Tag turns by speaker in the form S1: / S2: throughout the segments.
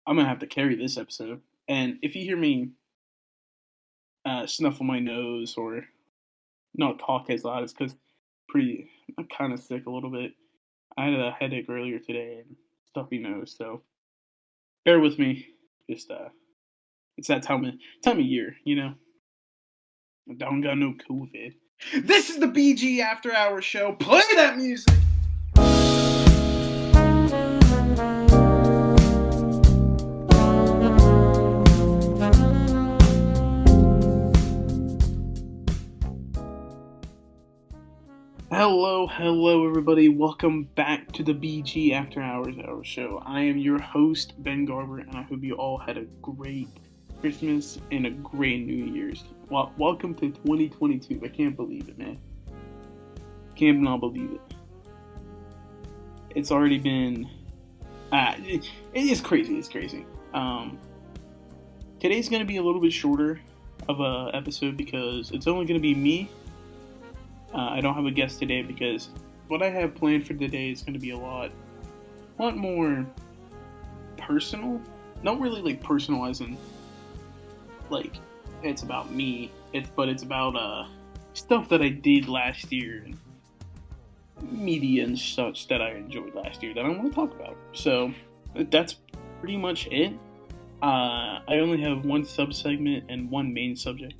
S1: I'm gonna have to carry this episode. And if you hear me snuffle my nose or not talk as loud, it's because I'm kind of sick a little bit. I had a headache earlier today and stuffy nose, so bear with me. Just it's that time of year, you know. I don't got no COVID. This is the BG After Hours show. Play that music. Hello, everybody. Welcome back to the BG After Hours show. I am your host, Ben Garber, and I hope you all had a great Christmas and a great New Year's. Welcome to 2022. I can't believe it, man. Can't not believe it. It's already been... it is crazy. It's crazy. Today's going to be a little bit shorter of a episode because it's only going to be me. I don't have a guest today because what I have planned for today is going to be a lot more personal. Not really like personal as in like it's about me. It's about stuff that I did last year and media and such that I enjoyed last year that I want to talk about. So that's pretty much it. I only have one sub-segment and one main subject.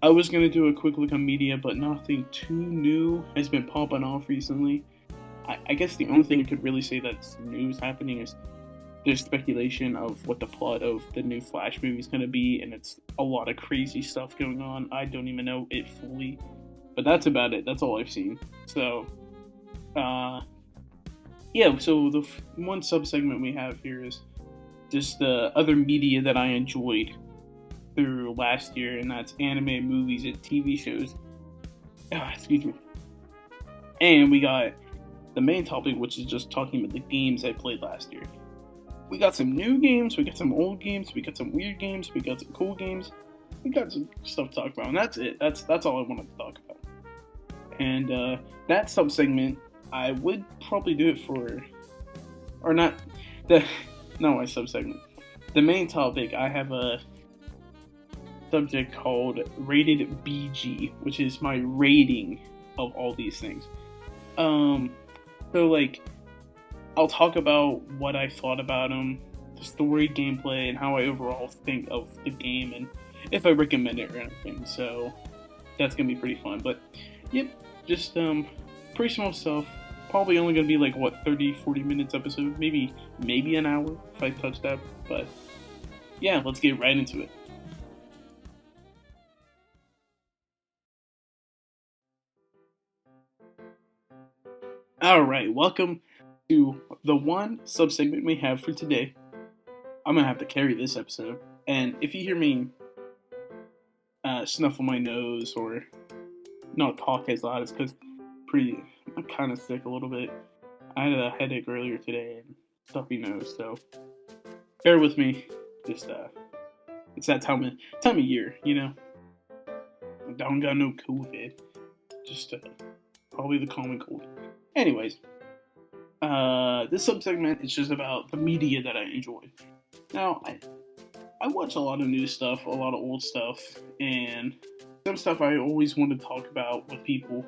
S1: I was going to do a quick look on media, but nothing too new has been popping off recently. I guess the only thing I could really say that's new is happening is there's speculation of what the plot of the new Flash movie is going to be, and it's a lot of crazy stuff going on. I don't even know it fully, but that's about it. That's all I've seen. So, so the one sub-segment we have here is just the other media that I enjoyed through last year, and that's anime, movies, and TV shows. Excuse me. And we got the main topic, which is just talking about the games I played last year. We got some new games, we got some old games, we got some weird games, we got some cool games. We got some stuff to talk about, and that's it. That's all I wanted to talk about. And that sub-segment, I would probably do it for... Or not... my sub-segment. The main topic, I have a subject called Rated BG, which is my rating of all these things. So like, I'll talk about what I thought about them, the story, gameplay, and how I overall think of the game, and if I recommend it or anything. So that's gonna be pretty fun. But yep, just pretty small stuff. Probably only gonna be like 30-40 minutes episode, maybe an hour if I touch that. But yeah, let's get right into it. Alright, welcome to the one sub-segment we have for today. I'm gonna have to carry this episode. And if you hear me snuffle my nose or not talk as loud, it's because I'm kind of sick a little bit. I had a headache earlier today and stuffy nose, so bear with me. Just it's that time of year, you know. I don't got no COVID. Just probably the common cold. Anyways, this sub-segment is just about the media that I enjoy. Now, I watch a lot of new stuff, a lot of old stuff, and some stuff I always want to talk about with people,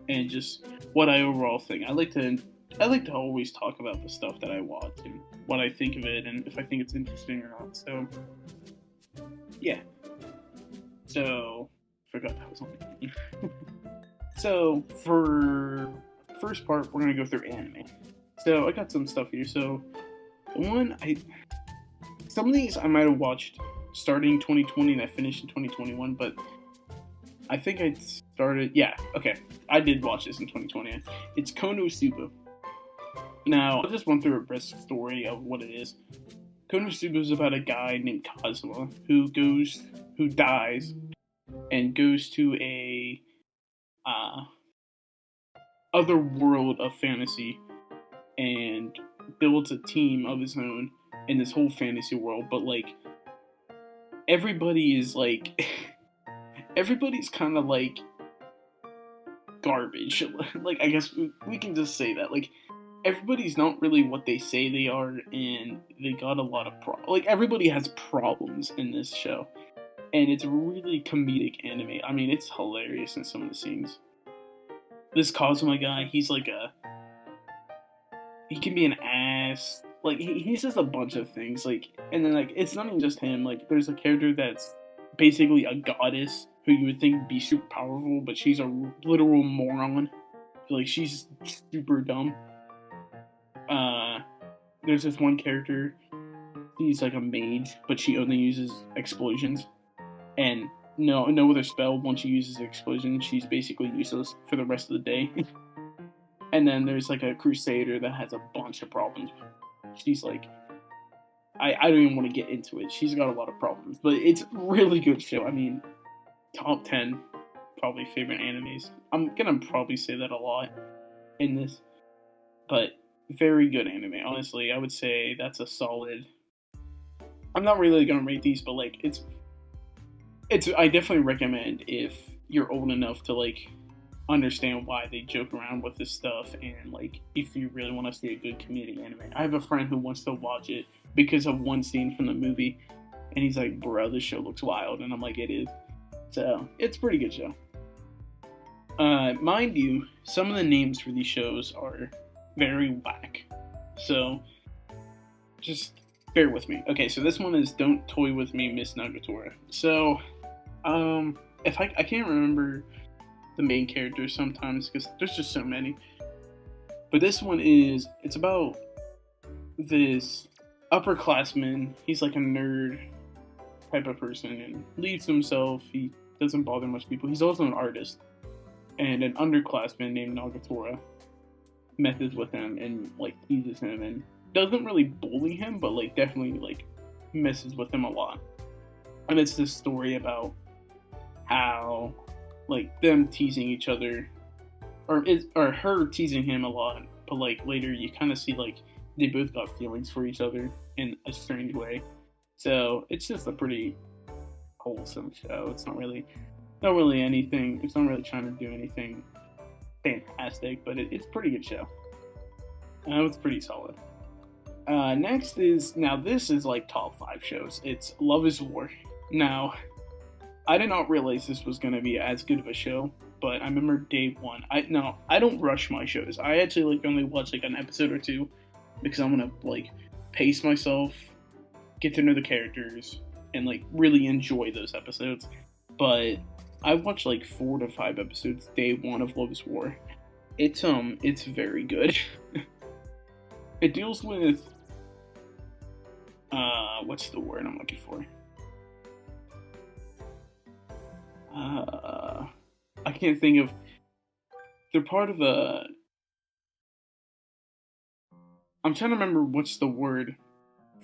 S1: and just what I overall think. I like to always talk about the stuff that I watch and what I think of it, and if I think it's interesting or not. So, yeah. So, forgot that was on. So, for first part, we're gonna go through anime. So I got some stuff here. So some of these I might have watched starting 2020 and I finished in 2021, but I think I started. Yeah, okay, I did watch this in 2020. It's Konosuba. Now I'll just run through a brisk story of what it is. Konosuba is about a guy named Kazuma who dies and goes to a other world of fantasy and builds a team of his own in this whole fantasy world, but like everybody's kind of like garbage. Like, I guess we can just say that. Like, everybody's not really what they say they are, and they got a lot of like everybody has problems in this show, and it's really comedic anime. I mean, it's hilarious in some of the scenes. This Cosmo guy, he can be an ass. Like he's just a bunch of things. Like, and then like it's not even just him. Like there's a character that's basically a goddess who you would think would be super powerful, but she's a literal moron. Like she's super dumb. There's this one character. She's like a maid, but she only uses explosions, and no other spell. Once she uses explosions, she's basically useless for the rest of the day. And then there's like a crusader that has a bunch of problems. She's like, I don't even want to get into it. She's got a lot of problems, but it's a really good show. I mean, top 10 probably favorite animes. I'm gonna probably say that a lot in this, but very good anime. Honestly, I would say that's a solid. I'm not really gonna rate these, but like it's. I definitely recommend if you're old enough to like understand why they joke around with this stuff, and like if you really want to see a good comedic anime. I have a friend who wants to watch it because of one scene from the movie, and he's like, bro, this show looks wild, and I'm like, it is. So it's a pretty good show. Mind you, some of the names for these shows are very whack, so just bear with me. Okay, so this one is Don't Toy With Me, Miss Nagatora. So if I can't remember the main characters sometimes because there's just so many, but this one it's about this upperclassman. He's like a nerd type of person and leaves himself. He doesn't bother much people. He's also an artist, and an underclassman named Nagatora messes with him and like teases him and doesn't really bully him, but like definitely like messes with him a lot. And it's this story about how like them teasing each other, or her teasing him a lot, but like later you kind of see like they both got feelings for each other in a strange way. So it's just a pretty wholesome show. It's not really anything. It's not really trying to do anything fantastic, but it's a pretty good show. It's pretty solid. Next is, now this is like top 5 shows. It's Love is War. Now, I did not realize this was going to be as good of a show, but I remember day one. I don't rush my shows. I actually like only watch like an episode or two because I'm gonna like pace myself, get to know the characters, and like really enjoy those episodes. But I watched like 4 to 5 episodes day one of Love is War. It's very good. It deals with what's the word I'm looking for? I can't think of. They're part of a. I'm trying to remember what's the word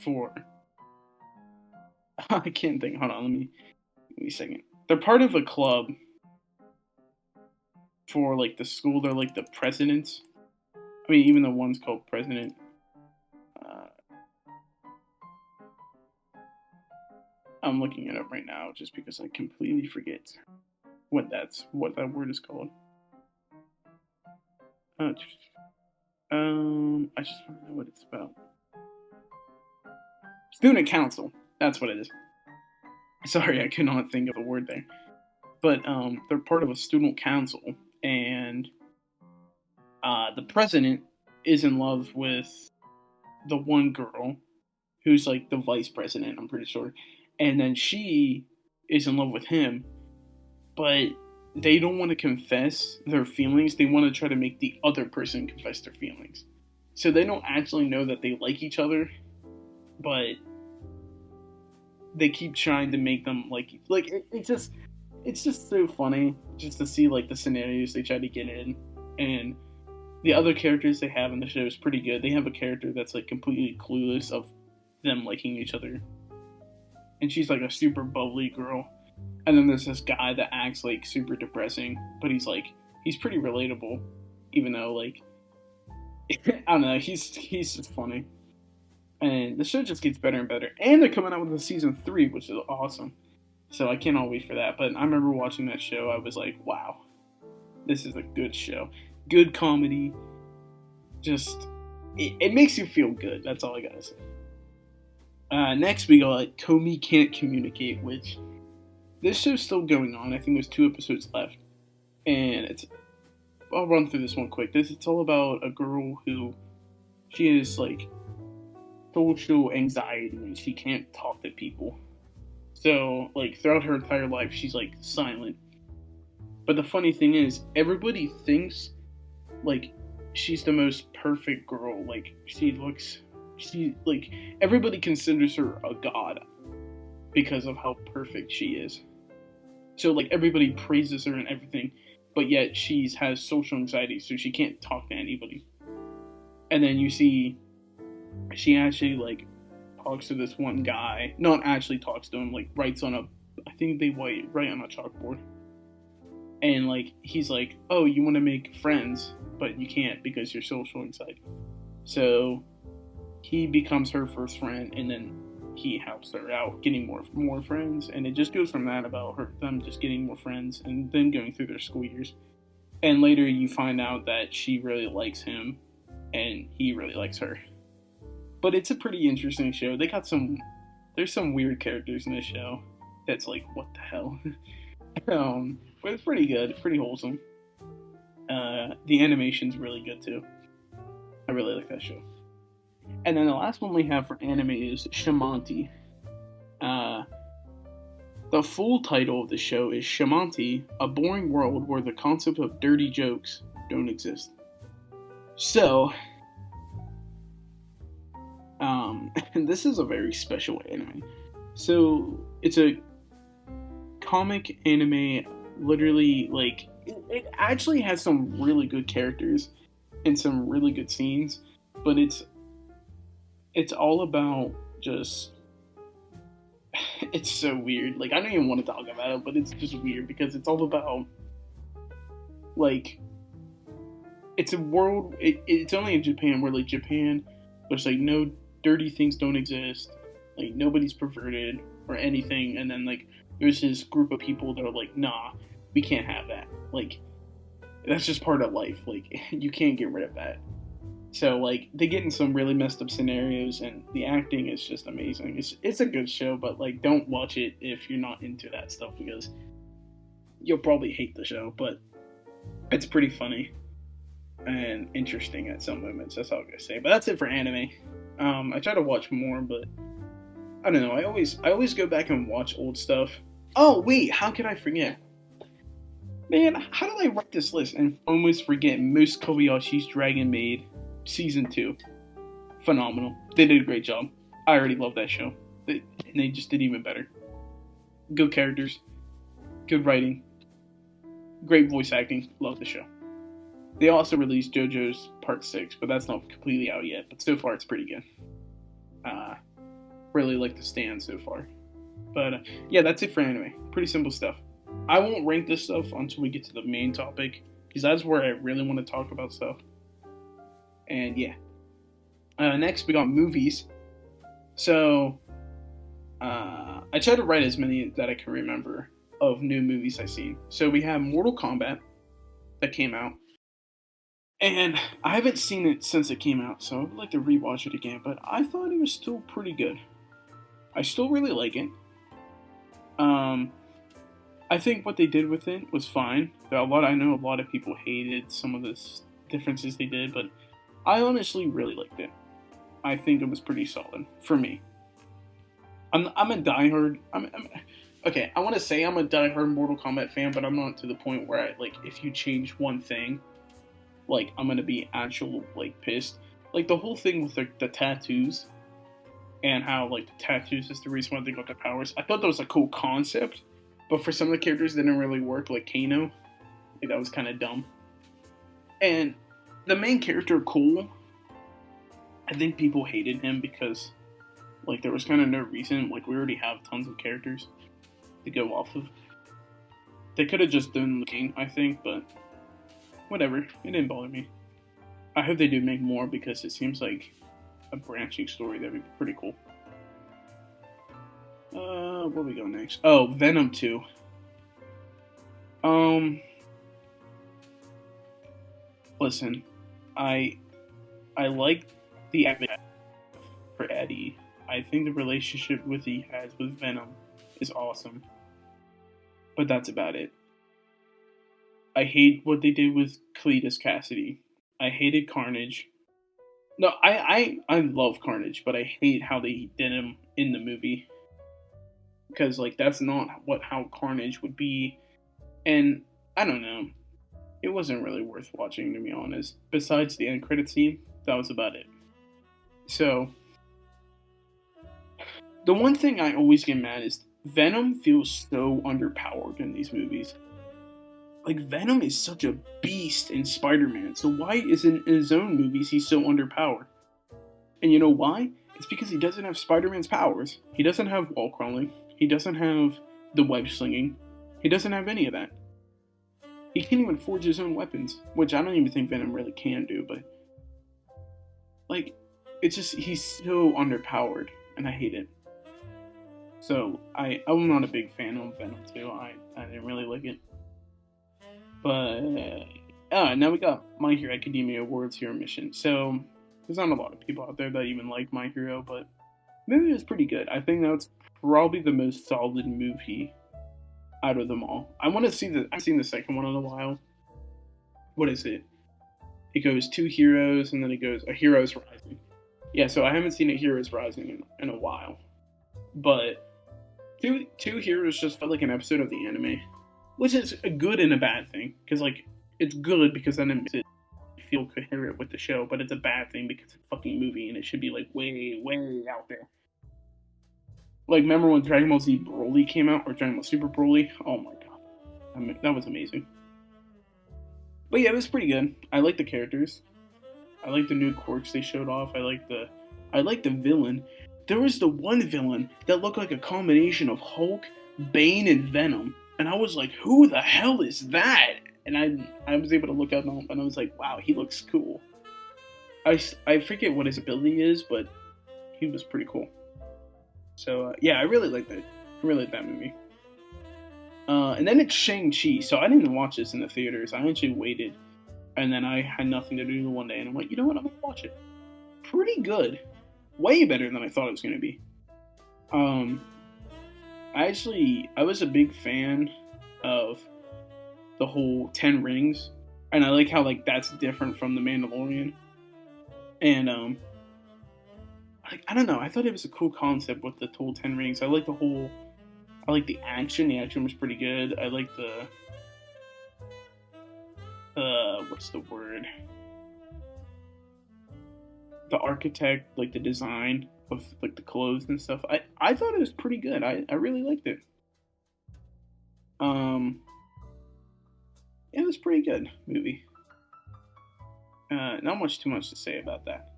S1: for. I can't think. Hold on, let me a second. They're part of a club for like the school. They're like the presidents. I mean, even the one's called president. I'm looking it up right now just because I completely forget what that word is called. I just want to know what it's about. Student council. That's what it is. Sorry, I could not think of the word there. But they're part of a student council, and the president is in love with the one girl who's like the vice president, I'm pretty sure. And then she is in love with him, but they don't want to confess their feelings. They want to try to make the other person confess their feelings. So they don't actually know that they like each other, but they keep trying to make them like it's just so funny just to see like the scenarios they try to get in, and the other characters they have in the show is pretty good. They have a character that's like completely clueless of them liking each other, and she's like a super bubbly girl. And then there's this guy that acts like super depressing, but he's pretty relatable, even though like I don't know, he's just funny. And the show just gets better and better. And they're coming out with a season 3, which is awesome. So I cannot wait for that. But I remember watching that show, I was like, wow, this is a good show. Good comedy. Just it makes you feel good. That's all I gotta say. Next we got Komi Can't Communicate, which this show's still going on. I think there's 2 episodes left, and I'll run through this one quick. It's all about a girl who she is like social anxiety and she can't talk to people. So like throughout her entire life, she's like silent. But the funny thing is, everybody thinks like she's the most perfect girl. Like everybody considers her a god because of how perfect she is. So like everybody praises her and everything, but yet has social anxiety, so she can't talk to anybody. And then you see she actually like talks to this one guy. Not actually talks to him, like writes on I think they write on a chalkboard. And like he's like, oh, you want to make friends, but you can't because you're social anxiety. So he becomes her first friend, and then he helps her out getting more friends, and it just goes from that about them just getting more friends and then going through their school years. And later you find out that she really likes him and he really likes her. But it's a pretty interesting show. There's some weird characters in this show that's like, what the hell? But it's pretty good, pretty wholesome. The animation's really good too. I really like that show. And then the last one we have for anime is Shamanti. The full title of the show is Shamanti, a boring world where the concept of dirty jokes don't exist. So, this is a very special anime. So, it's a comic anime, literally, like, it actually has some really good characters and some really good scenes, but it's all about just, it's so weird. Like, I don't even want to talk about it, but it's just weird because it's all about, like, it's a world, it's only in Japan where, like, Japan, there's, like, no dirty things don't exist, like, nobody's perverted or anything, and then, like, there's this group of people that are like, nah, we can't have that. Like, that's just part of life. Like, you can't get rid of that. So, like, they get in some really messed up scenarios, and the acting is just amazing. It's a good show, but, like, don't watch it if you're not into that stuff, because you'll probably hate the show, but it's pretty funny and interesting at some moments. That's all I'm gonna say. But that's it for anime. I try to watch more, but I don't know. I always go back and watch old stuff. Oh, wait, how could I forget? Man, how did I write this list and almost forget Moose Kobayashi's Dragon Maid Season 2? Phenomenal. They did a great job. I already love that show. And they just did even better. Good characters. Good writing. Great voice acting. Love the show. They also released JoJo's Part 6, but that's not completely out yet. But so far, it's pretty good. Really like the stand so far. But yeah, that's it for anime. Pretty simple stuff. I won't rank this stuff until we get to the main topic, because that's where I really want to talk about stuff. And yeah. Next, we got movies. So, I tried to write as many that I can remember of new movies I've seen. So we have Mortal Kombat that came out. And I haven't seen it since it came out, so I would like to rewatch it again, but I thought it was still pretty good. I still really like it. I think what they did with it was fine. I know a lot of people hated some of the differences they did, but I honestly really liked it. I think it was pretty solid for me. I'm a diehard. Okay. I want to say I'm a diehard Mortal Kombat fan, but I'm not to the point where if you change one thing, like I'm gonna be pissed. Like the whole thing with the tattoos, and how the tattoos is the reason why they got their powers. I thought that was a cool concept, but for some of the characters, they didn't really work. Like Kano, that was kind of dumb. And the main character, Cool, I think people hated him because there was kind of no reason. We already have tons of characters to go off of. They could have just done the king, I think, but whatever. It didn't bother me. I hope they do make more because it seems like a branching story that would be pretty cool. Where we go next? Oh, Venom 2. Listen, I like the advocate for Eddie. I think the relationship with he has with Venom is awesome. But that's about it. I hate what they did with Cletus Cassidy. I hated Carnage. No, I love Carnage, but I hate how they did him in the movie. Because like that's not how Carnage would be. And I don't know. It wasn't really worth watching, to be honest. Besides the end credit scene, that was about it. So, the one thing I always get mad is Venom feels so underpowered in these movies. Like, Venom is such a beast in Spider-Man, so why isn't in his own movies he's so underpowered? And you know why? It's because he doesn't have Spider-Man's powers. He doesn't have wall crawling. He doesn't have the web slinging. He doesn't have any of that. He can't even forge his own weapons, which I don't even think Venom really can do, but like, it's just, he's so underpowered, and I hate it. So, I'm not a big fan of Venom 2, I didn't really like it. But, now we got My Hero Academia Awards Hero Mission, so there's not a lot of people out there that even like My Hero, but the movie was pretty good. I think that's probably the most solid movie out of them all. I want to see I've seen the second one in a while. What is it? It goes Two Heroes, and then it goes A Hero's Rising. Yeah, so I haven't seen A Hero's Rising in a while. But Two Heroes just felt like an episode of the anime. Which is a good and a bad thing. Because, like, it's good because then it makes it feel coherent with the show. But it's a bad thing because it's a fucking movie and it should be, like, way, way out there. Like, remember when Dragon Ball Z Broly came out? Or Dragon Ball Super Broly? Oh my god. I mean, that was amazing. But yeah, it was pretty good. I like the characters. I like the new quirks they showed off. I like the villain. There was the one villain that looked like a combination of Hulk, Bane, and Venom. And I was like, who the hell is that? And I was able to look up and I was like, wow, he looks cool. I forget what his ability is, but he was pretty cool. So, yeah, I really like that. I really like that movie. And then it's Shang-Chi. So I didn't watch this in the theaters. I actually waited. And then I had nothing to do one day. And I'm like, you know what? I'm going to watch it. Pretty good. Way better than I thought it was going to be. I was a big fan of the whole 10 Rings. And I like how, like, that's different from The Mandalorian. And, I don't know. I thought it was a cool concept with the whole 10 Rings. I like the action. The action was pretty good. I like what's the word? The architect, like the design of like the clothes and stuff. I thought it was pretty good. I really liked it. It was pretty good movie. Not too much to say about that.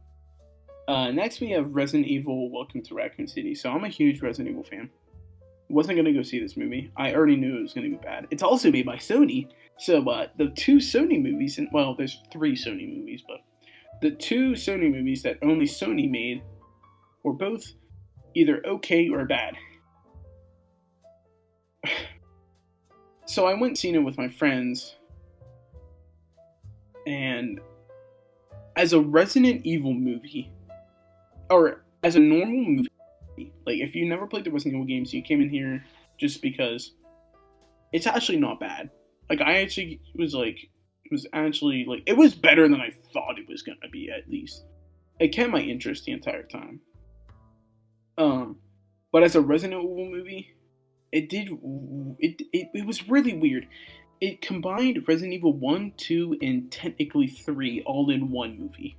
S1: Next we have Resident Evil Welcome to Raccoon City. So I'm a huge Resident Evil fan. Wasn't going to go see this movie. I already knew it was going to be bad. It's also made by Sony. So the two Sony movies, well, there's 3 Sony movies, but the 2 Sony movies that only Sony made were both either okay or bad. So I went and seen it with my friends. And as a Resident Evil movie, or as a normal movie, like if you never played the Resident Evil games, you came in here just because it's actually not bad. Like it was better than I thought it was gonna be, at least. It kept my interest the entire time. But as a Resident Evil movie, it was really weird. It combined Resident Evil 1, 2, and technically 3 all in one movie.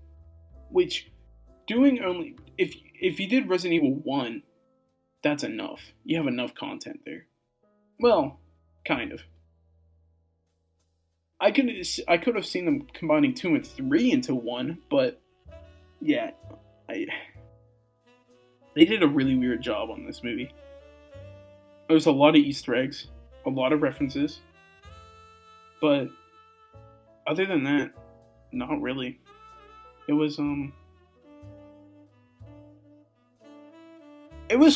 S1: Which, if you did Resident Evil 1, that's enough. You have enough content there. Well, kind of. I could have seen them combining 2 and 3 into 1, but yeah, they did a really weird job on this movie. There's a lot of Easter eggs, a lot of references, but other than that, not really. It was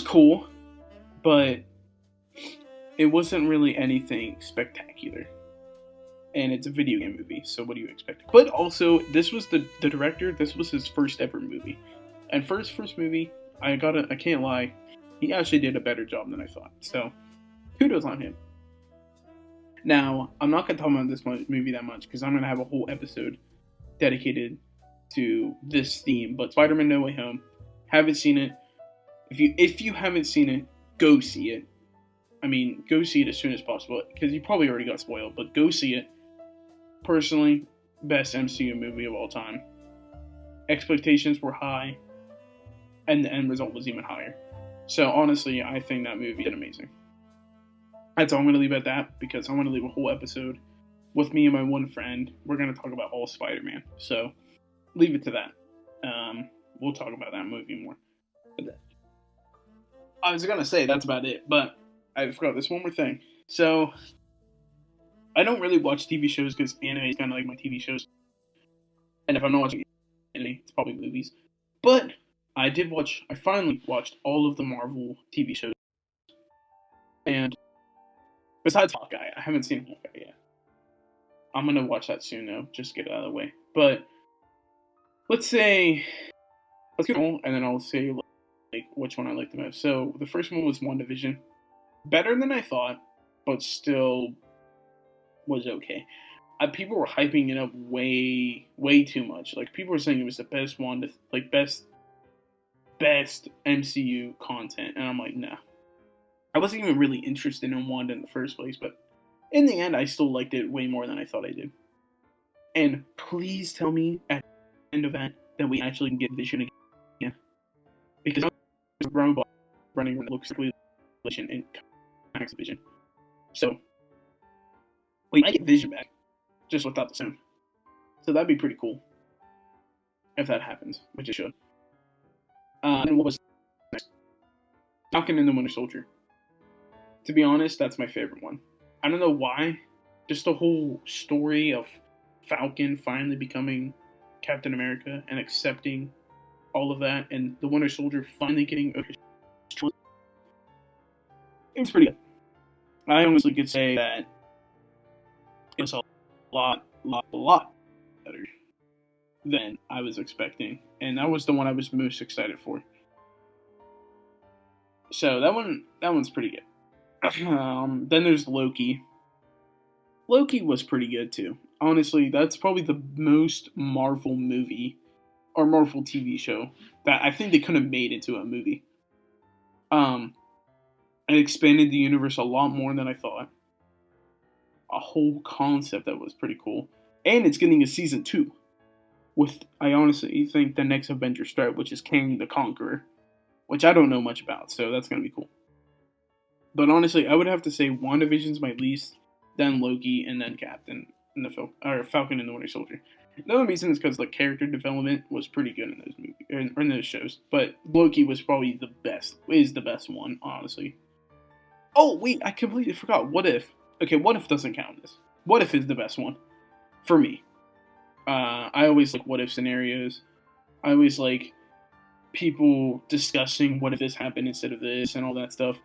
S1: cool, but it wasn't really anything spectacular. And it's a video game movie, so what do you expect? But also, this was the director, this was his first ever movie. And first movie, I can't lie, he actually did a better job than I thought. So kudos on him. Now, I'm not gonna talk about this movie that much because I'm gonna have a whole episode dedicated to this theme. But Spider-Man: No Way Home, haven't seen it. If you haven't seen it, go see it. I mean, go see it as soon as possible because you probably already got spoiled. But go see it. Personally, best MCU movie of all time. Expectations were high, and the end result was even higher. So honestly, I think that movie is amazing. That's all I'm going to leave at that because I'm going to leave a whole episode with me and my one friend. We're going to talk about all Spider-Man. So leave it to that. We'll talk about that movie more. But I was going to say that's about it, but I forgot this one more thing. So I don't really watch TV shows because anime is kind of like my TV shows. And if I'm not watching anime, it's probably movies. But I finally watched all of the Marvel TV shows. And besides Hawkeye, I haven't seen Hawkeye yet. I'm going to watch that soon, though, just to get it out of the way. But let's go on, and then I'll say like which one I like the most. So the first one was WandaVision. Better than I thought, but still was okay. People were hyping it up way too much. Like people were saying it was the best best MCU content, and I'm like, nah. I wasn't even really interested in Wanda in the first place, but in the end, I still liked it way more than I thought I did. And please tell me at the end of that we actually can get Vision again, because it's a robot running around that looks like Vision in comics Vision. So we might get Vision back, just without the suit. So that'd be pretty cool if that happens, which it should. And what was next? Falcon and the Winter Soldier. To be honest, that's my favorite one. I don't know why. Just the whole story of Falcon finally becoming Captain America and accepting all of that, and the Winter Soldier finally getting it was pretty good. I honestly could say that it's a lot better than I was expecting, and that was the one I was most excited for. So that one's pretty good. Then there's Loki. Loki was pretty good too. Honestly, that's probably the most Marvel movie or Marvel TV show that I think they could have made into a movie. It expanded the universe a lot more than I thought. A whole concept that was pretty cool. And it's getting a season 2. I honestly think the next Avenger start, which is Kang the Conqueror, which I don't know much about, so that's going to be cool. But honestly, I would have to say WandaVision's my least, then Loki, and then Falcon and the Winter Soldier. The only reason is because the character development was pretty good in those movies, or in those shows. But Loki was probably the best one, honestly. Oh wait, I completely forgot. What If? Okay, What If doesn't count this. What If is the best one for me. I always like what if scenarios. I always like people discussing what if this happened instead of this and all that stuff.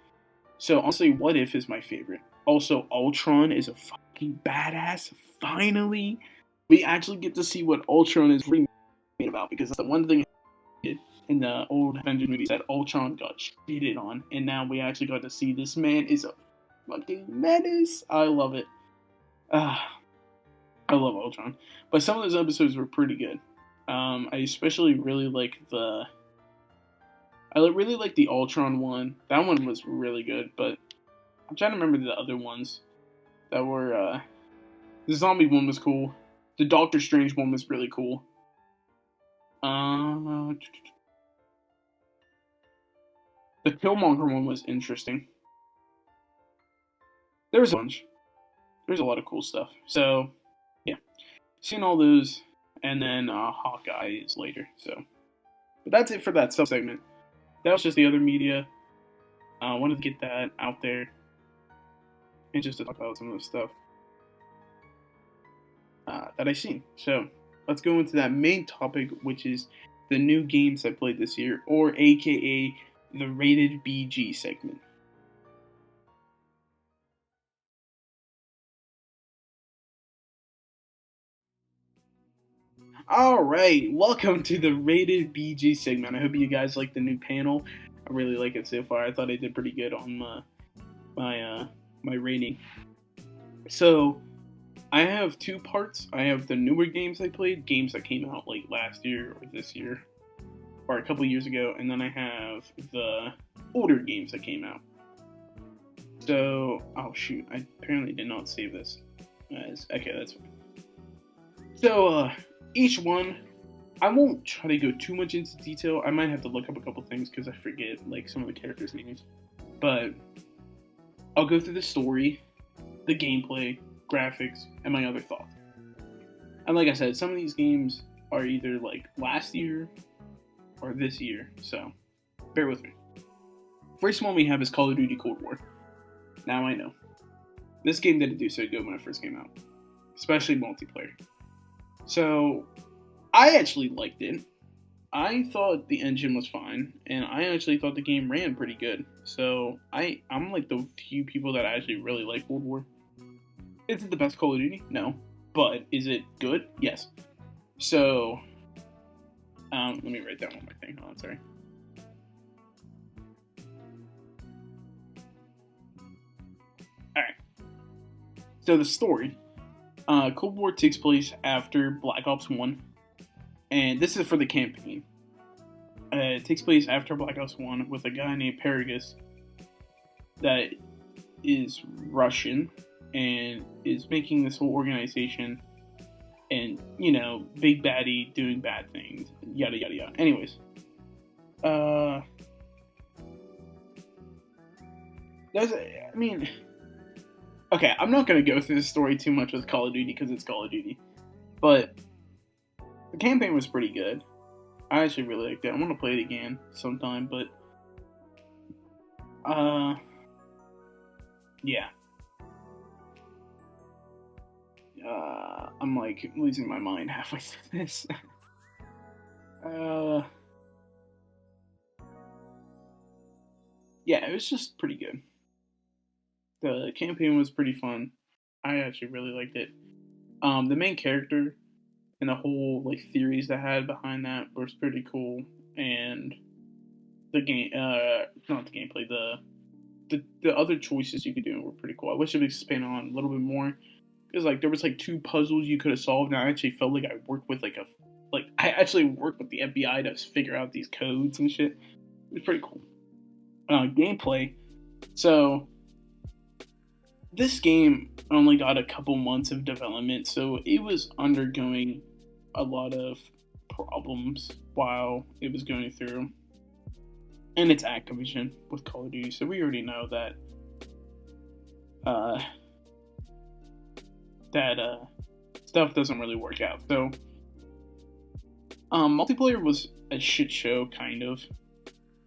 S1: So honestly, What If is my favorite. Also, Ultron is a fucking badass. Finally, we actually get to see what Ultron is really made about, because that's the one thing in the old Avengers movies that Ultron got cheated on, and now we actually got to see this man is a fucking menace. I love it. I love Ultron, but some of those episodes were pretty good. I especially really like the Ultron one. That one was really good, but I'm trying to remember the other ones that were. The zombie one was cool. The Doctor Strange one was really cool. The Killmonger one was interesting. There was a bunch. There's a lot of cool stuff. So, yeah. Seen all those, and then Hawkeye is later. So, but that's it for that sub-segment. That was just the other media. I wanted to get that out there, and just to talk about some of the stuff that I've seen. So, let's go into that main topic, which is the new games I played this year, or aka the Rated BG segment. All right, welcome to the Rated BG segment. I hope you guys like the new panel. I really like it so far. I thought I did pretty good on my rating. So I have two parts. I have the newer games I played, games that came out like last year or this year, or a couple years ago, and then I have the older games that came out. So, oh shoot, I apparently did not save this. Okay, that's fine. So, each one, I won't try to go too much into detail. I might have to look up a couple things because I forget like some of the characters' names. But I'll go through the story, the gameplay, graphics, and my other thoughts. And like I said, some of these games are either like last year or this year, so bear with me. First one we have is Call of Duty Cold War. Now I know. This game didn't do so good when it first came out, especially multiplayer. So, I actually liked it. I thought the engine was fine, and I actually thought the game ran pretty good. So, I'm like the few people that actually really like Cold War. Is it the best Call of Duty? No. But is it good? Yes. So, let me write down one more thing. Hold on, sorry. Alright. So, the story. Cold War takes place after Black Ops 1, and this is for the campaign. It takes place after Black Ops 1 with a guy named Paragus that is Russian and is making this whole organization and, you know, big baddie doing bad things, yada yada yada. Anyways, okay, I'm not going to go through the story too much with Call of Duty because it's Call of Duty. But the campaign was pretty good. I actually really liked it. I want to play it again sometime, but yeah. I'm like losing my mind halfway through this. Yeah, it was just pretty good. The campaign was pretty fun. I actually really liked it. The main character and the whole like theories that had behind that was pretty cool, and the game, not the gameplay, the other choices you could do were pretty cool. I wish it would expand on a little bit more, because like there was like two puzzles you could have solved, and I actually felt like I worked with I actually worked with the FBI to figure out these codes and shit. It was pretty cool. Gameplay. So this game only got a couple months of development, so it was undergoing a lot of problems while it was going through. And it's Activision with Call of Duty, so we already know that stuff doesn't really work out. So multiplayer was a shit show, kind of.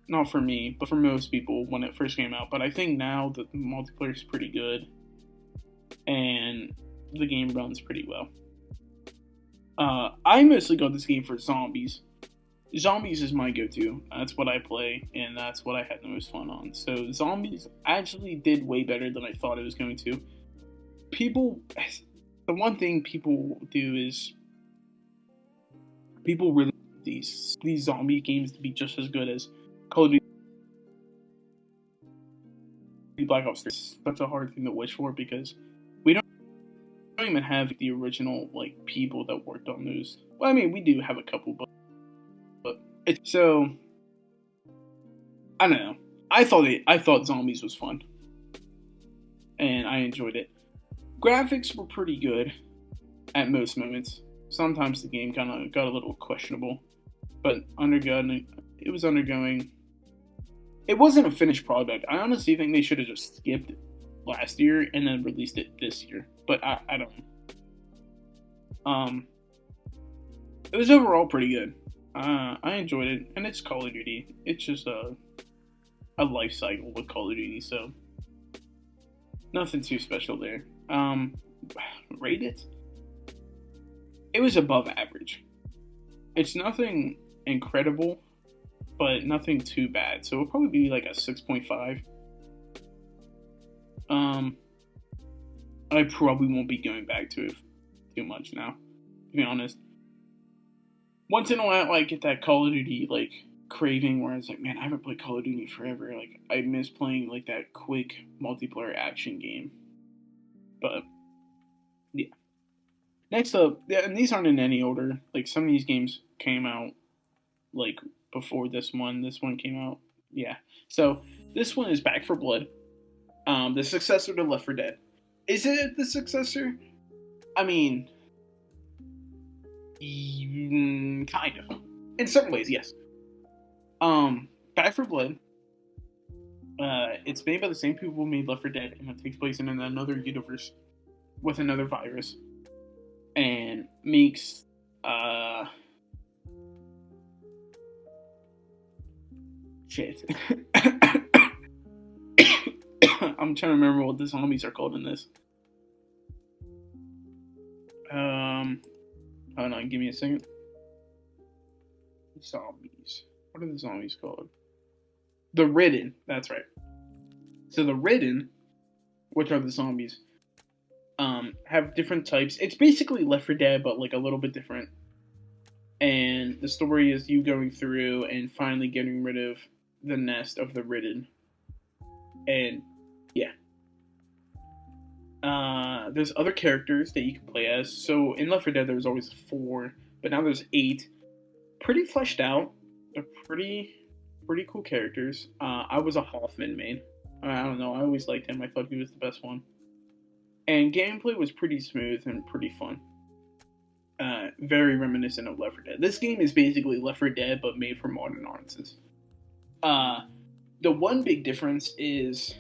S1: Not for me, but for most people when it first came out. But I think now that the multiplayer is pretty good, and the game runs pretty well. I mostly got this game for zombies. Zombies is my go-to. That's what I play, and that's what I had the most fun on. So zombies actually did way better than I thought it was going to. The one thing people do is people really want these zombie games to be just as good as Call of Duty Black Ops 3. It's such a hard thing to wish for because we don't even have the original like people that worked on those. Well, I mean, we do have a couple, but it's so I don't know. I thought zombies was fun, and I enjoyed it. Graphics were pretty good at most moments. Sometimes the game kind of got a little questionable, but it was undergoing. It wasn't a finished product. I honestly think they should have just skipped it last year and then released it this year. But I don't know. It was overall pretty good. I enjoyed it, and it's Call of Duty. It's just a life cycle with Call of Duty, so nothing too special there. Rate it? It was above average. It's nothing incredible, but nothing too bad. So it'll probably be like a 6.5. I probably won't be going back to it too much now, to be honest. once in a while I get that Call of Duty like craving where it's like, man, I haven't played Call of Duty forever. Like I miss playing like that quick multiplayer action game. But yeah. Next up, yeah, and these aren't in any order. Like some of these games came out like before this one. This one came out, yeah. So this one is Back for Blood, the successor to Left 4 Dead. Is it the successor? I mean, kind of. In certain ways, yes. Back for Blood. It's made by the same people who made Left 4 Dead, and it takes place in another universe with another virus, and makes shit. I'm trying to remember what the zombies are called in this. Hold on, give me a second. Zombies. What are the zombies called? The Ridden. That's right. So the Ridden, which are the zombies, have different types. It's basically Left 4 Dead, but like a little bit different. And the story is you going through and finally getting rid of the nest of the Ridden. And yeah. There's other characters that you can play as. So in Left 4 Dead there was always 4, but now there's 8. Pretty fleshed out. They're pretty cool characters. I was a Hoffman main. I don't know. I always liked him. I thought he was the best one. And gameplay was pretty smooth and pretty fun. Very reminiscent of Left 4 Dead. This game is basically Left 4 Dead, but made for modern audiences. The one big difference is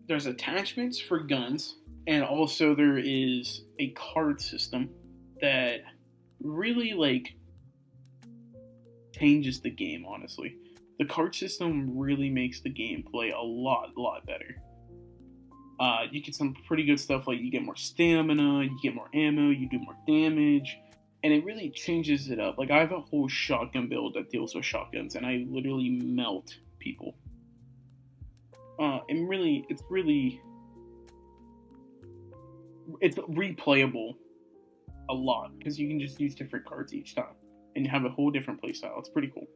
S1: there's attachments for guns, and also there is a card system that really, like, changes the game, honestly. The card system really makes the gameplay a lot better. You get some pretty good stuff, like you get more stamina, you get more ammo, you do more damage, and it really changes it up. Like, I have a whole shotgun build that deals with shotguns, and I literally melt people. It's replayable a lot, because you can just use different cards each time, and you have a whole different playstyle. It's pretty cool.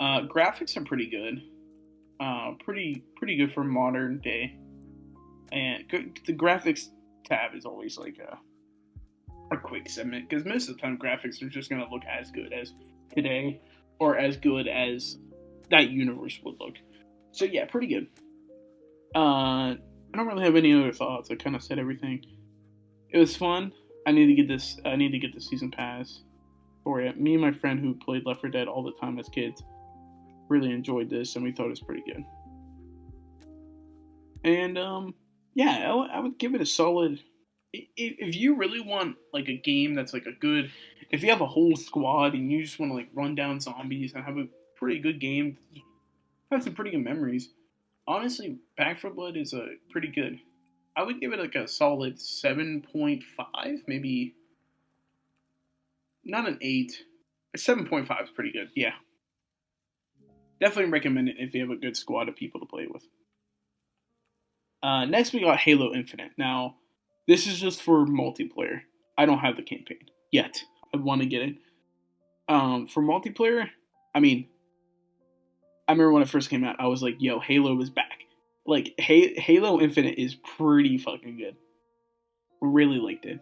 S1: Graphics are pretty good. Pretty good for modern day. And the graphics tab is always like a quick segment, because most of the time graphics are just going to look as good as today, or as good as that universe would look. So yeah, pretty good. I don't really have any other thoughts. I kind of said everything. It was fun. I need to get the season pass for it. Me and my friend who played Left 4 Dead all the time as kids really enjoyed this, and we thought it was pretty good. And yeah, I would give it a solid. If you really want like a game that's like a good, if you have a whole squad and you just want to like run down zombies and have a pretty good game, have some pretty good memories, honestly, Back 4 Blood is a pretty good. I would give it like a solid 7.5, maybe not an 8. A 7.5 is pretty good, yeah. Definitely recommend it if you have a good squad of people to play with. Next, we got Halo Infinite. Now, this is just for multiplayer. I don't have the campaign yet. I want to get it. For multiplayer, I mean, I remember when it first came out, I was like, yo, Halo is back. Like, Halo Infinite is pretty fucking good. Really liked it.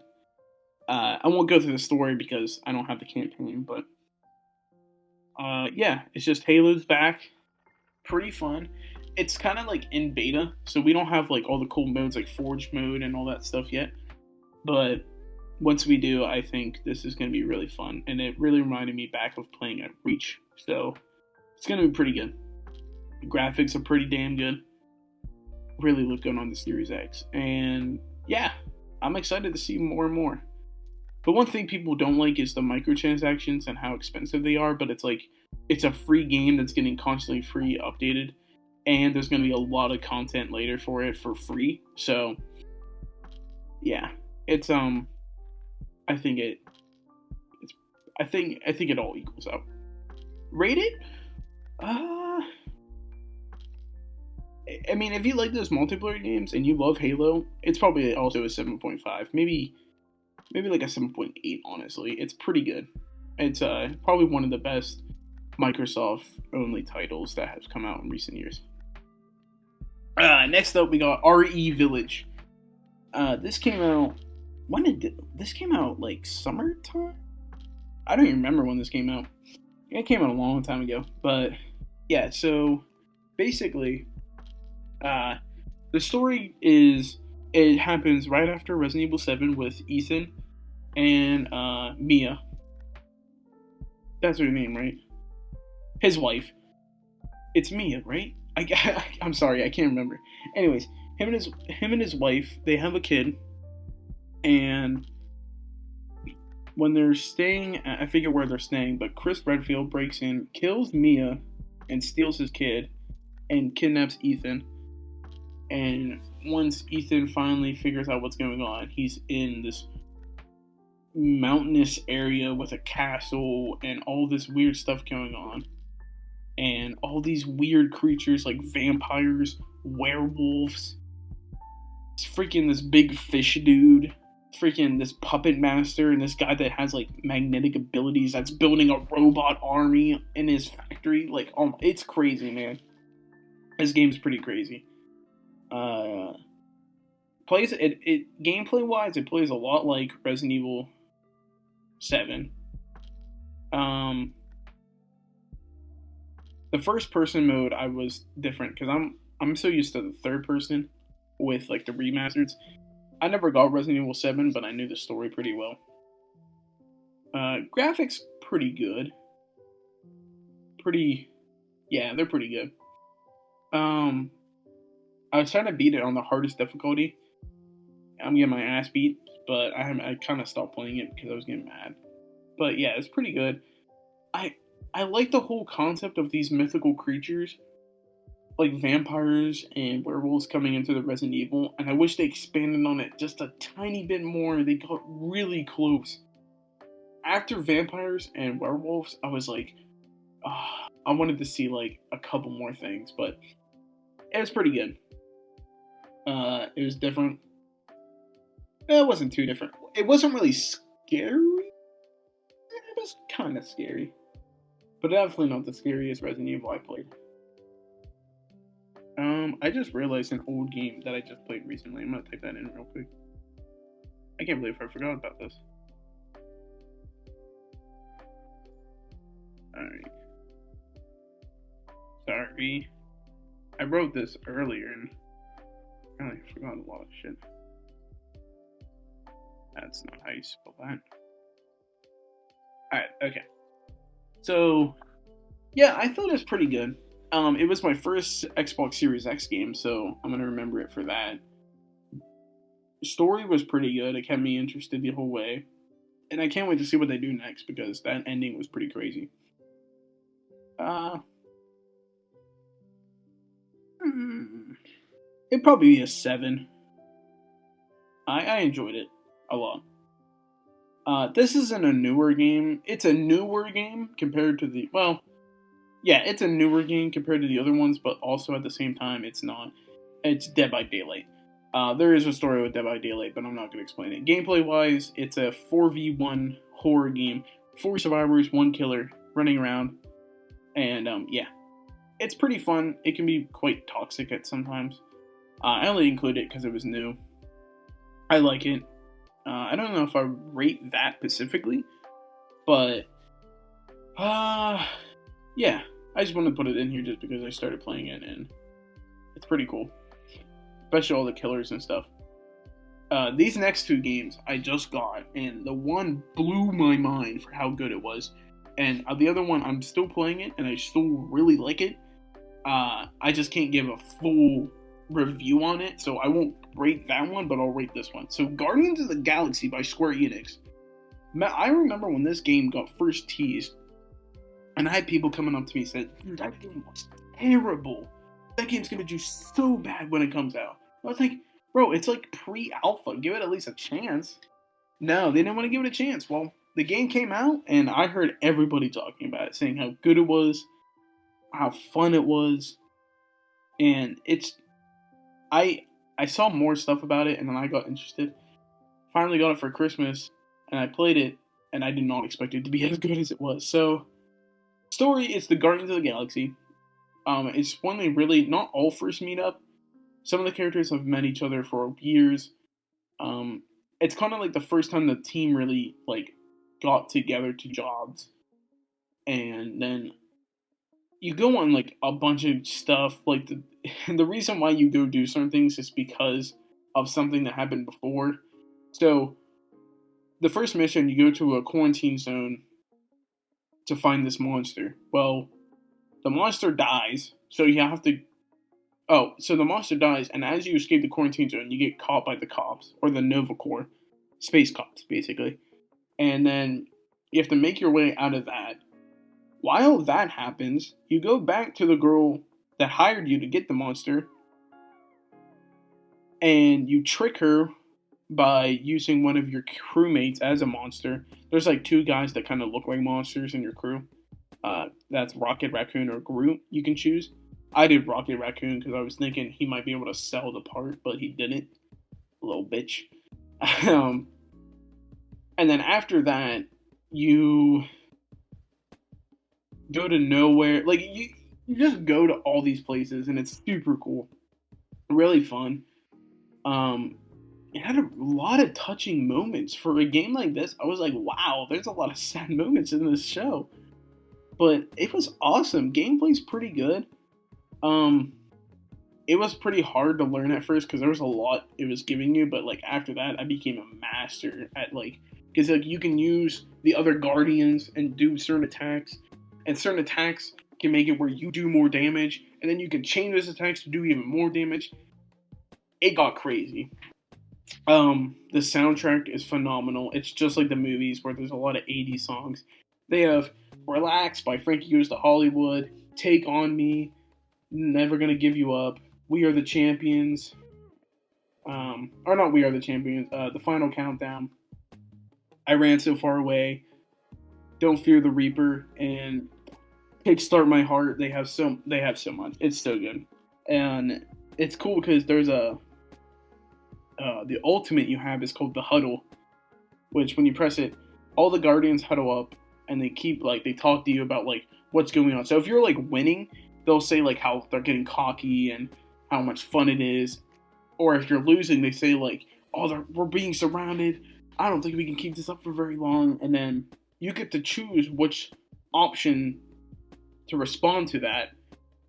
S1: I won't go through the story because I don't have the campaign, but yeah, it's just Halo's back. Pretty fun. It's kind of like in beta, so we don't have like all the cool modes like Forge mode and all that stuff yet. But once we do, I think this is going to be really fun, and it really reminded me back of playing at Reach. So it's going to be pretty good. The graphics are pretty damn good. Really look good on the Series X, and yeah, I'm excited to see more and more. But one thing people don't like is the microtransactions and how expensive they are. But it's like, it's a free game that's getting constantly free updated, and there's going to be a lot of content later for it for free. So yeah, it's I think it all equals out. Rated? I mean, if you like those multiplayer games and you love Halo, it's probably also a 7.5. Maybe like a 7.8, honestly. It's pretty good. It's probably one of the best Microsoft-only titles that has come out in recent years. Next up, we got RE Village. This came out. When did this came out? Like summertime? I don't even remember when this came out. It came out a long time ago. But yeah, so basically, the story is it happens right after Resident Evil 7 with Ethan and Mia. That's her name, right? His wife. It's Mia, right? I'm sorry, I can't remember. Anyways, him and his wife, they have a kid, and when they're staying, I forget where they're staying, but Chris Redfield breaks in, kills Mia, and steals his kid, and kidnaps Ethan. And once Ethan finally figures out what's going on, he's in this mountainous area with a castle and all this weird stuff going on. And all these weird creatures like vampires, werewolves, freaking this big fish dude, freaking this puppet master, and this guy that has like magnetic abilities that's building a robot army in his factory. Like, oh, it's crazy, man. This game's pretty crazy. Plays it gameplay wise, it plays a lot like Resident Evil 7. The first person mode I was different because I'm so used to the third person with like the remasters. I never got Resident Evil 7, but I knew the story pretty well. Graphics pretty good. They're pretty good. I was trying to beat it on the hardest difficulty. I'm getting my ass beat, but I kind of stopped playing it because I was getting mad. But yeah, it's pretty good. I like the whole concept of these mythical creatures, like vampires and werewolves coming into the Resident Evil, and I wish they expanded on it just a tiny bit more. They got really close. After vampires and werewolves, I was like, I wanted to see like a couple more things, but it was pretty good. It was different. It wasn't too different. It wasn't really scary. It was kind of scary. But definitely not the scariest Resident Evil I played. I just realized an old game that I just played recently. I'm gonna type that in real quick. I can't believe I forgot about this. Alright. Sorry. I wrote this earlier and I forgot a lot of shit. That's not how you spell that. Alright, okay. So, yeah, I thought it was pretty good. It was my first Xbox Series X game, so I'm gonna remember it for that. The story was pretty good. It kept me interested the whole way. And I can't wait to see what they do next, because that ending was pretty crazy. It'd probably be a 7. I enjoyed it a lot. This isn't a newer game. It's a newer game compared to the... Well, yeah, it's a newer game compared to the other ones, but also at the same time, it's not. It's Dead by Daylight. There is a story with Dead by Daylight, but I'm not going to explain it. Gameplay-wise, it's a 4v1 horror game. 4 survivors, 1 killer, running around. And, yeah. It's pretty fun. It can be quite toxic at sometimes. I only include it because it was new. I like it. I don't know if I rate that specifically, but yeah, I just wanted to put it in here just because I started playing it and it's pretty cool, especially all the killers and stuff. These next 2 games I just got, and the one blew my mind for how good it was, and the other one I'm still playing it and I still really like it. I just can't give a full review on it, so I won't rate that one, but I'll rate this one. So, Guardians of the Galaxy by Square Enix. I remember when this game got first teased, and I had people coming up to me and said, "Dude, that game was terrible. That game's gonna do so bad when it comes out." I was like, bro, it's like pre-alpha. Give it at least a chance. No, they didn't want to give it a chance. Well, the game came out, and I heard everybody talking about it, saying how good it was, how fun it was, and it's... I saw more stuff about it, and then I got interested. Finally got it for Christmas, and I played it, and I did not expect it to be as good as it was. So, story is the Guardians of the Galaxy. It's when they really not all first meet up. Some of the characters have met each other for years. Um, it's kind of like the first time the team really like got together to jobs, and then you go on like a bunch of stuff. Like the reason why you go do certain things is because of something that happened before. So the first mission, you go to a quarantine zone to find this monster. Well, the monster dies, so you have to. Oh, so the monster dies, and as you escape the quarantine zone, you get caught by the cops or the Nova Corps, space cops, basically. And then you have to make your way out of that. While that happens, you go back to the girl that hired you to get the monster, and you trick her by using one of your crewmates as a monster. There's like two guys that kind of look like monsters in your crew. That's Rocket Raccoon or Groot. You can choose. I did Rocket Raccoon because I was thinking he might be able to sell the part, but he didn't. Little bitch. um, and then after that, you go to nowhere. Like you just go to all these places, and it's super cool, really fun. Um, it had a lot of touching moments for a game like this. I was like, wow, there's a lot of sad moments in this show, but it was awesome. Gameplay's pretty good. It was pretty hard to learn at first because there was a lot it was giving you, but like after that, I became a master at like because like you can use the other guardians and do certain attacks, and certain attacks can make it where you do more damage, and then you can chain those attacks to do even more damage. It got crazy. The soundtrack is phenomenal. It's just like the movies where there's a lot of 80s songs. They have Relax by Frankie Goes to Hollywood, Take On Me, Never Gonna Give You Up, We Are the Champions, or not We Are the Champions, The Final Countdown, I Ran So Far Away, Don't Fear the Reaper, and Kickstart My Heart. They have so much. It's so good. And it's cool because there's the ultimate you have is called the Huddle, which when you press it, all the Guardians huddle up and they talk to you about like what's going on. So if you're like winning, they'll say like how they're getting cocky and how much fun it is. Or if you're losing, they say like, oh, we're being surrounded. I don't think we can keep this up for very long. And then you get to choose which option to respond to that.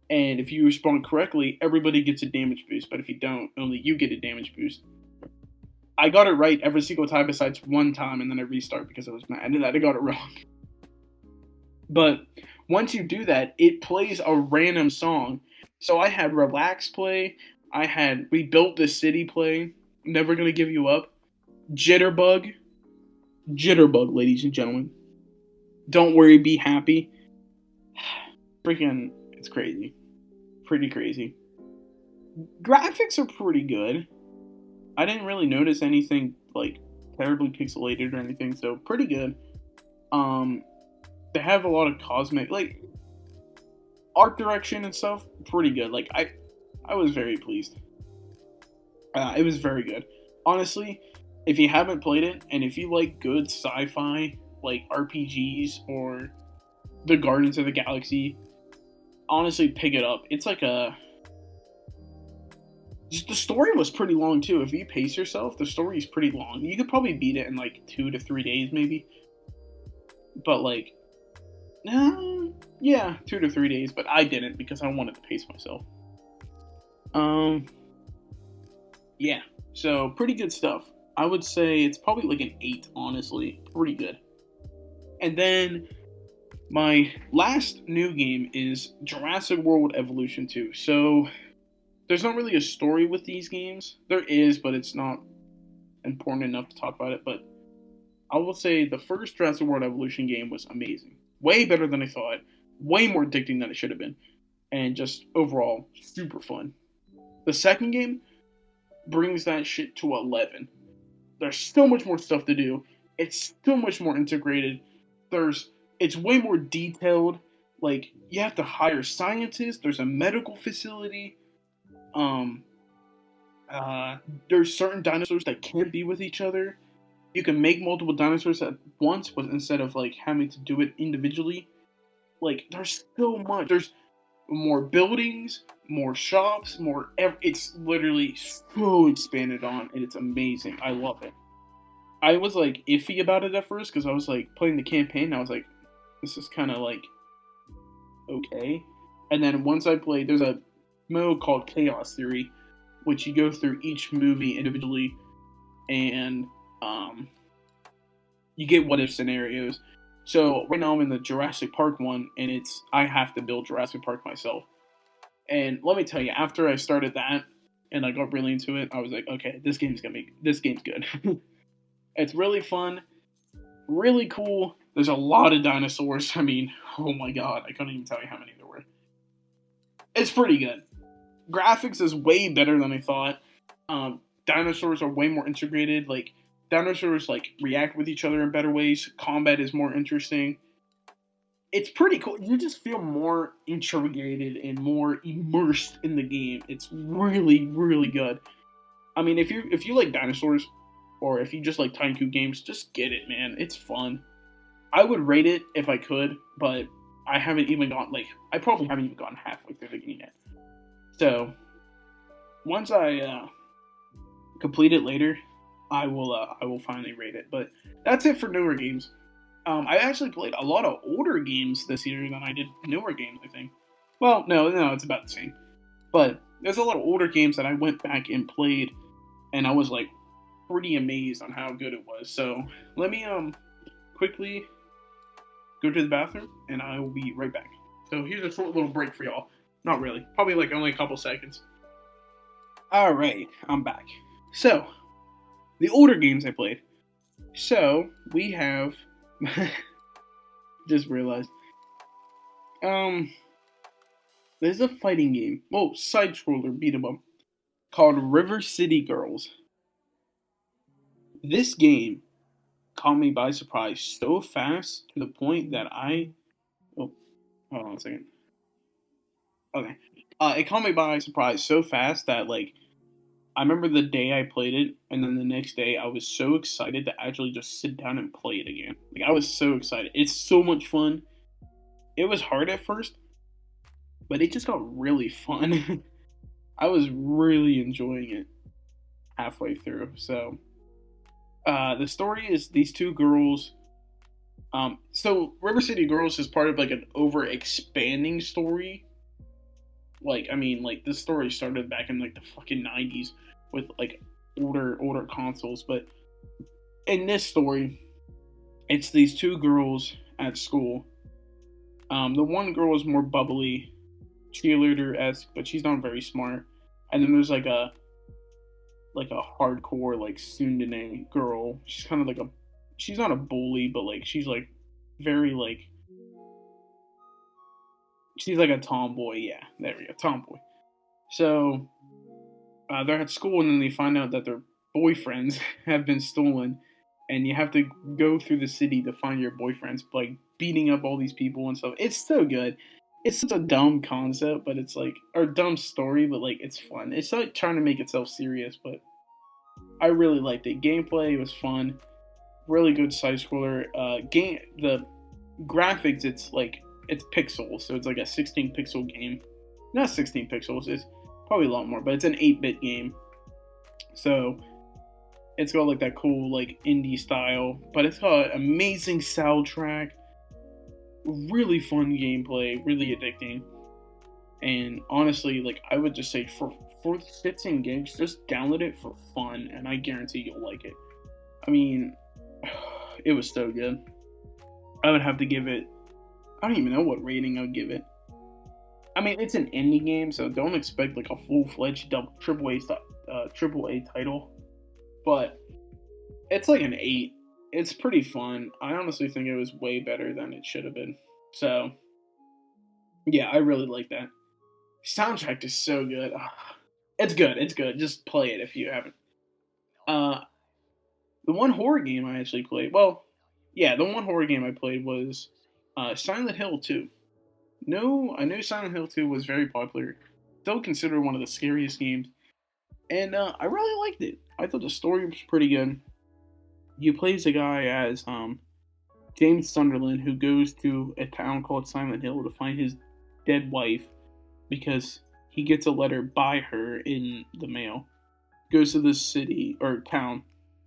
S1: And if you respond correctly, everybody gets a damage boost. But if you don't, only you get a damage boost. I got it right every single time besides one time, and then I restart because I was mad that I got it wrong. But once you do that, it plays a random song. So I had Relax play, I had We Built This City play, Never Gonna Give You Up, Jitterbug, ladies and gentlemen. Don't Worry, Be Happy. Freaking, it's crazy. Pretty crazy. Graphics are pretty good. I didn't really notice anything like terribly pixelated or anything, so pretty good. They have a lot of cosmic like art direction and stuff, pretty good. Like I was very pleased. It was very good. Honestly, if you haven't played it and if you like good sci-fi like RPGs or the Guardians of the Galaxy, honestly pick it up. It's like the story was pretty long too. If you pace yourself, the story is pretty long. You could probably beat it in like 2 to 3 days maybe. But like, yeah, 2 to 3 days. But I didn't because I wanted to pace myself. Yeah. So pretty good stuff. I would say it's probably like an 8, honestly. Pretty good. And then my last new game is Jurassic World Evolution 2. So there's not really a story with these games. There is, but it's not important enough to talk about it. But I will say the first Jurassic World Evolution game was amazing. Way better than I thought. Way more addicting than it should have been. And just overall, super fun. The second game brings that shit to 11. There's so much more stuff to do. It's so much more integrated. It's way more detailed. Like, you have to hire scientists. There's a medical facility. There's certain dinosaurs that can't be with each other. you can make multiple dinosaurs at once, but instead of like having to do it individually, like there's so much. There's more buildings, more shops, it's literally so expanded on, and it's amazing. I love it. I was like iffy about it at first because I was like playing the campaign. And I was like, this is kind of like okay. And then once I played, there's a mode called Chaos Theory, which you go through each movie individually, and you get what if scenarios. So right now I'm in the Jurassic Park one, and I have to build Jurassic Park myself. And let me tell you, after I started that and I got really into it, I was like, okay, this game's good. It's really fun, really cool. There's a lot of dinosaurs. I mean, oh my god, I couldn't even tell you how many there were. It's pretty good. Graphics is way better than I thought. Dinosaurs are way more integrated. Like dinosaurs like react with each other in better ways. Combat is more interesting. It's pretty cool. You just feel more intrigated and more immersed in the game. It's really, really good. I mean, if you like dinosaurs, or if you just like Tycoon games, just get it, man. It's fun. I would rate it if I could, but I probably haven't even gotten halfway through the game yet. So once I complete it later, I will finally rate it. But that's it for newer games. I actually played a lot of older games this year than I did newer games, I think. Well, no, it's about the same. But there's a lot of older games that I went back and played, and I was like pretty amazed on how good it was. So let me quickly go to the bathroom, and I will be right back. So here's a short little break for y'all. Not really, probably like only a couple seconds. All right, I'm back. So the older games I played. So we have just realized. There's a fighting game. Well, side scroller beat 'em up called River City Girls. This game caught me by surprise so fast to the point that oh, hold on a second. Okay. It caught me by surprise so fast that like I remember the day I played it, and then the next day I was so excited to actually just sit down and play it again. Like I was so excited. It's so much fun. It was hard at first, but it just got really fun. I was really enjoying it halfway through. So the story is these two girls. So River City Girls is part of like an over expanding story. Like I mean, like this story started back in like the fucking 90s with like older consoles, but in this story, it's these two girls at school. The one girl is more bubbly, cheerleader esque, but she's not very smart. And then there's like a hardcore like tsundere girl. She's kind of like she's not a bully, but like she's like very like she's like a tomboy. Yeah, there we go, tomboy. So they're at school, and then they find out that their boyfriends have been stolen, and you have to go through the city to find your boyfriends, like beating up all these people and stuff. It's so good. It's such a dumb concept, but it's like or dumb story, but like it's fun. It's like trying to make itself serious, but I really liked it. Gameplay was fun. Really good side scroller. Game the graphics. It's pixels, so it's like a 16 pixel game. Not 16 pixels. It's probably a lot more, but it's an 8-bit game. So it's got like that cool like indie style, but it's got amazing soundtrack. Really fun gameplay. Really addicting. And honestly, like I would just say for shits and gigs, just download it for fun, and I guarantee you'll like it. I mean, it was so good. I would have to give it. I don't even know what rating I would give it. I mean, it's an indie game, so don't expect like a full-fledged AAA title. But it's like an 8. It's pretty fun. I honestly think it was way better than it should have been. So, yeah, I really like that. Soundtrack is so good. It's good. It's good. Just play it if you haven't. Uh, the one horror game I actually played. Well, yeah, the one horror game I played was Silent Hill 2. No, I know Silent Hill 2 was very popular. Still considered one of the scariest games. And I really liked it. I thought the story was pretty good. You play as a guy as James Sunderland, who goes to a town called Silent Hill to find his dead wife because he gets a letter by her in the mail. Goes to this city or town,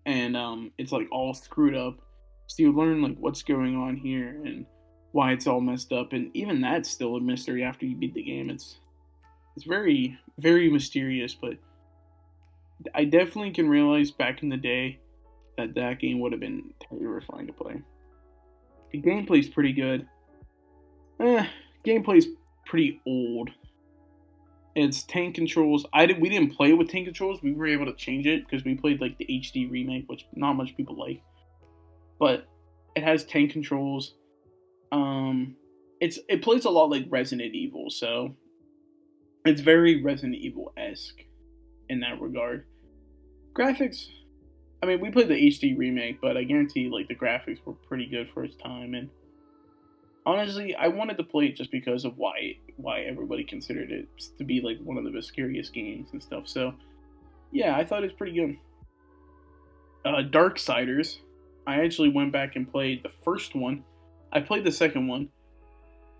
S1: and it's like all screwed up. So you learn like what's going on here and why it's all messed up, and even that's still a mystery after you beat the game. It's very very mysterious, but I definitely can realize back in the day that that game would have been terrifying to play. The gameplay's pretty good. Eh, gameplay's pretty old. It's tank controls. We didn't play with tank controls. We were able to change it because we played like the HD remake, which not much people like. But it has tank controls. It plays a lot like Resident Evil, so it's very Resident Evil esque in that regard. Graphics. I mean, we played the HD remake, but I guarantee like the graphics were pretty good for its time. And honestly, I wanted to play it just because of why everybody considered it to be like one of the scariest games and stuff. So yeah, I thought it was pretty good. Darksiders. I actually went back and played the first one. I played the second one,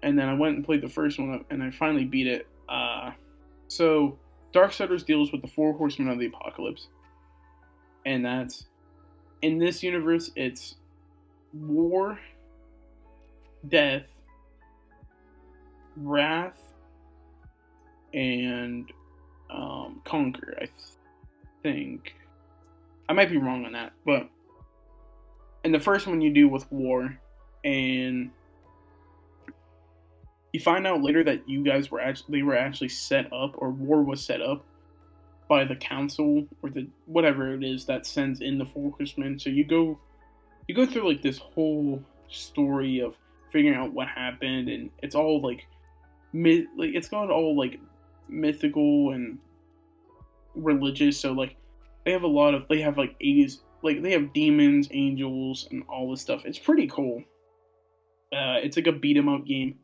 S1: and then I went and played the first one, and I finally beat it. So Darksiders deals with the four horsemen of the apocalypse, and that's in this universe. It's war, death, wrath, and conquer. I think I might be wrong on that, but in the first one you do with war, and you find out later that you guys were actually set up, or war was set up by the council or the whatever it is that sends in the four horsemen. So you go through like this whole story of figuring out what happened, and it's all like it's got all like mythical and religious. So like they have like 80s, like they have demons, angels, and all this stuff. It's pretty cool. It's like a beat 'em up game,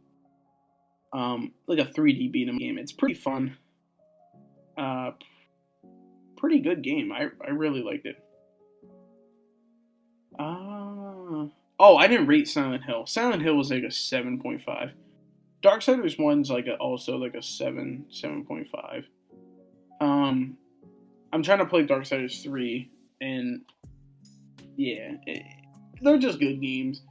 S1: like a 3D beat 'em game. It's pretty fun. Uh, Pretty good game. I really liked it. Oh, I didn't rate Silent Hill. Silent Hill was like a 7.5. Darksiders one's like also like a 7.5. Um, I'm trying to play Darksiders 3, and yeah, they're just good games.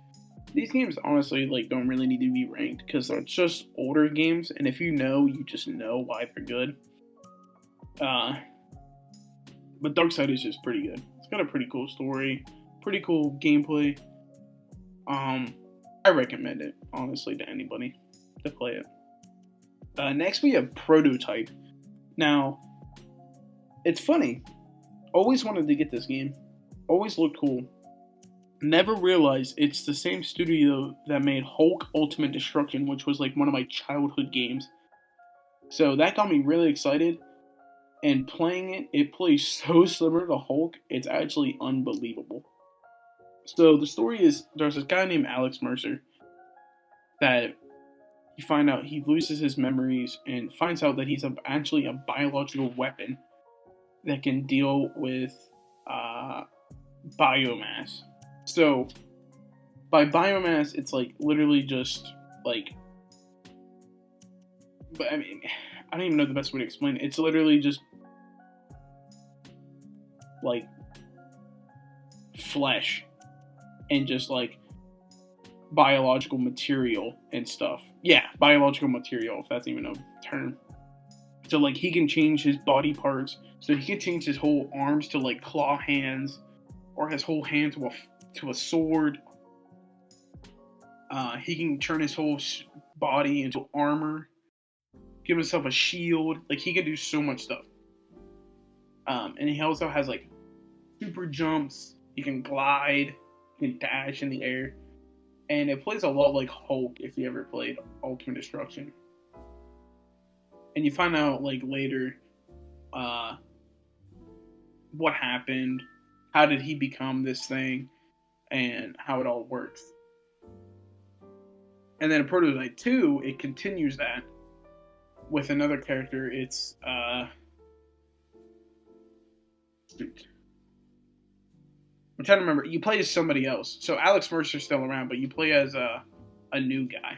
S1: These games honestly like don't really need to be ranked because they're just older games, and if you know, you just know why they're good. Uh, but Darksiders is pretty good. It's got a pretty cool story, pretty cool gameplay. Um, I recommend it honestly to anybody to play it. Next we have Prototype. Now, it's funny. Always wanted to get this game. Always looked cool. Never realized it's the same studio that made Hulk Ultimate Destruction, which was like one of my childhood games. So that got me really excited. And playing it, it plays so similar to Hulk, it's actually unbelievable. So the story is there's this guy named Alex Mercer that you find out he loses his memories and finds out that he's actually a biological weapon that can deal with uh, biomass. So by biomass, it's like literally just like, but I mean, I don't even know the best way to explain it. It's literally just like flesh and just like biological material and stuff. Yeah, biological material, if that's even a term. So like he can change his body parts. So he can change his whole arms to like claw hands, or his whole hand to a sword. He can turn his whole body into armor, give himself a shield. Like he can do so much stuff. And he also has like super jumps. He can glide. He can dash in the air. And it plays a lot like Hulk if you ever played Ultimate Destruction. And you find out like later what happened, how did he become this thing, and how it all works. And then in Prototype 2, it continues that with another character. It's I'm trying to remember. You play as somebody else. So Alex Mercer's still around, but you play as a new guy.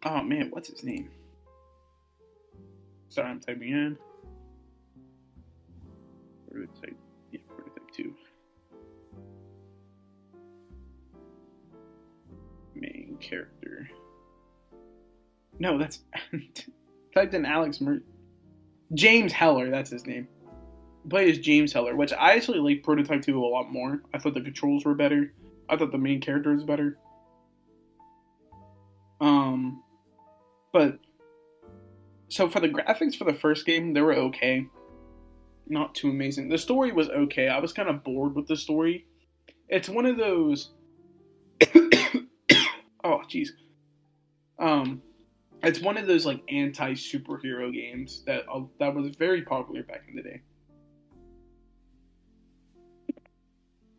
S1: Oh man, what's his name? Sorry, I'm typing in. Prototype, yeah, Prototype 2. Main character. No, that's typed in Alex Mercer. James Heller, that's his name. Play as James Heller, which I actually like Prototype 2 a lot more. I thought the controls were better. I thought the main character was better. But so for the graphics for the first game, they were okay. Not too amazing. The story was okay. I was kind of bored with the story. It's one of those. Oh, jeez. It's one of those like anti-superhero games that was very popular back in the day.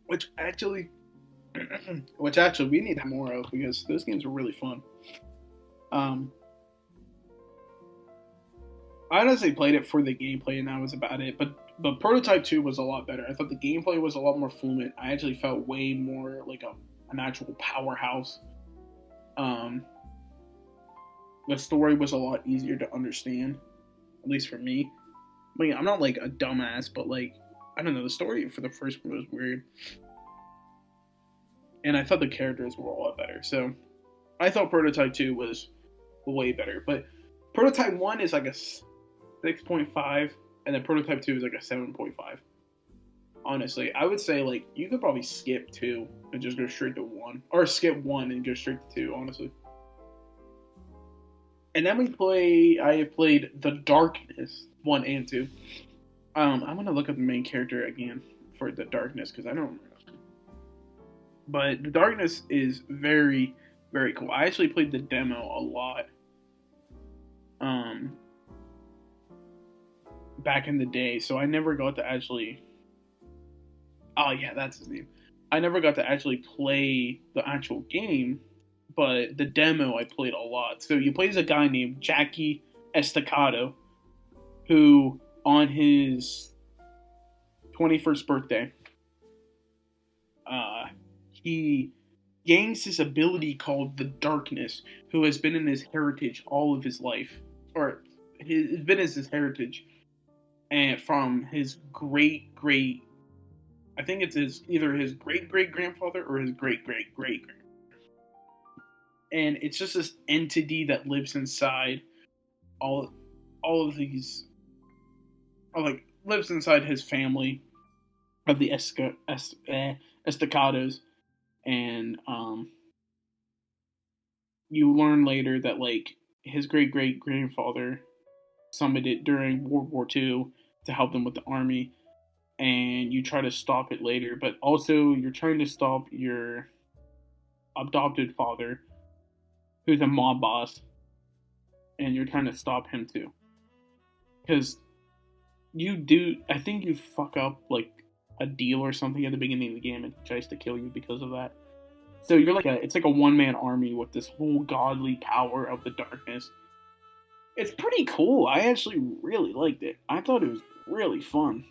S1: Which actually we need more of because those games are really fun. I honestly played it for the gameplay and that was about it. But Prototype 2 was a lot better. I thought the gameplay was a lot more fluent. I actually felt way more like an actual powerhouse. The story was a lot easier to understand, at least for me. I mean, I'm not like a dumbass, but like I don't know. The story for the first one was weird, and I thought the characters were a lot better. So I thought Prototype 2 was way better. But Prototype 1 is like a 6.5, and then Prototype 2 is like a 7.5. Honestly, I would say like you could probably skip 2 and just go straight to 1, or skip 1 and go straight to 2. Honestly. And then I have played The Darkness 1 and 2. I'm gonna look up the main character again for The Darkness because I don't remember. But The Darkness is very, very cool. I actually played the demo a lot. Back in the day, so I never got to actually. Oh yeah, that's his name. I never got to actually play the actual game, but the demo I played a lot. So you play as a guy named Jackie Estacado, who on his 21st birthday, he gains this ability called the Darkness, who has been in his heritage all of his life, or it's been his heritage, and from his I think it's either his great great grandfather or his great great great. And it's just this entity that lives inside all of these, or like lives inside his family of the Estacados, and you learn later that like his great great grandfather summoned it during World War II to help them with the army, and you try to stop it later, but also you're trying to stop your adopted father, who's a mob boss, and you're trying to stop him too. Because I think you fuck up like a deal or something at the beginning of the game and he tries to kill you because of that. So you're like it's like a one-man army with this whole godly power of the darkness. It's pretty cool. I actually really liked it. I thought it was really fun.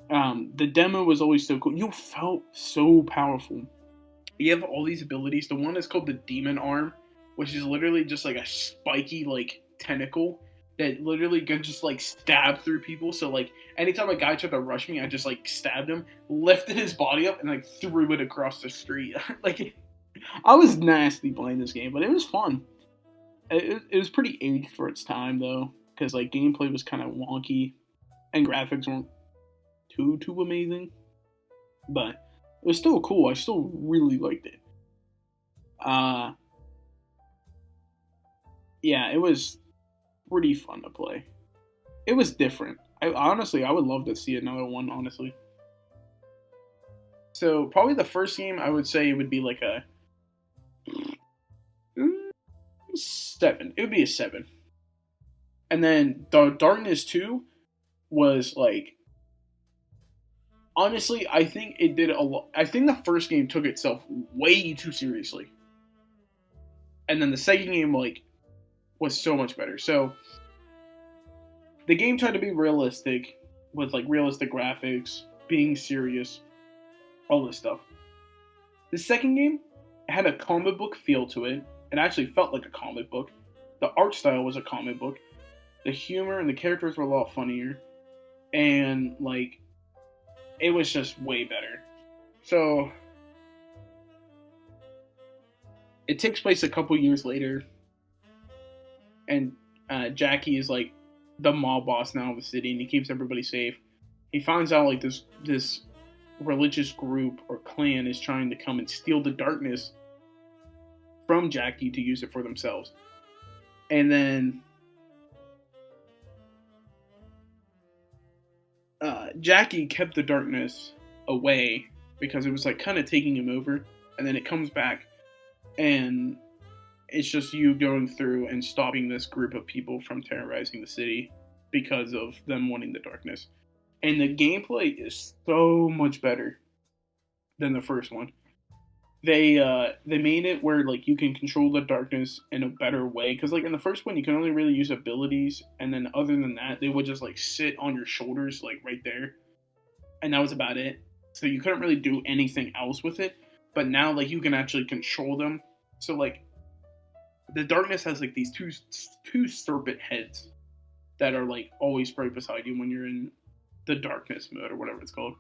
S1: The demo was always so cool. You felt so powerful. You have all these abilities. The one is called the Demon Arm, which is literally just like a spiky like tentacle that literally can just like stab through people. So like anytime a guy tried to rush me, I just like stabbed him, lifted his body up, and like threw it across the street. Like I was nasty playing this game, but it was fun. It was pretty aged for its time though, because like gameplay was kind of wonky, and graphics weren't too amazing, but it was still cool. I still really liked it. Yeah, it was pretty fun to play. It was different. I would love to see another one. Honestly, so probably the first game I would say would be like a 7. It would be a 7, and then the Darkness 2 was like. Honestly, I think it did a lot. I think the first game took itself way too seriously, and then the second game like was so much better. So the game tried to be realistic with like realistic graphics, being serious, all this stuff. The second game had a comic book feel to it. It actually felt like a comic book. The art style was a comic book. The humor and the characters were a lot funnier. And, like, it was just way better. So, it takes place a couple years later. And Jackie is, like, the mob boss now of the city. And he keeps everybody safe. He finds out, like, this religious group or clan is trying to come and steal the darkness from Jackie to use it for themselves. And then Jackie kept the darkness away because it was like kind of taking him over, and then it comes back and it's just you going through and stopping this group of people from terrorizing the city because of them wanting the darkness. And the gameplay is so much better than the first one. They made it where like you can control the darkness in a better way, because like in the first one you can only really use abilities, and then other than that they would just like sit on your shoulders like right there, and that was about it. So you couldn't really do anything else with it. But now like you can actually control them. So like the darkness has like these two serpent heads that are like always right beside you when you're in the darkness mode or whatever it's called.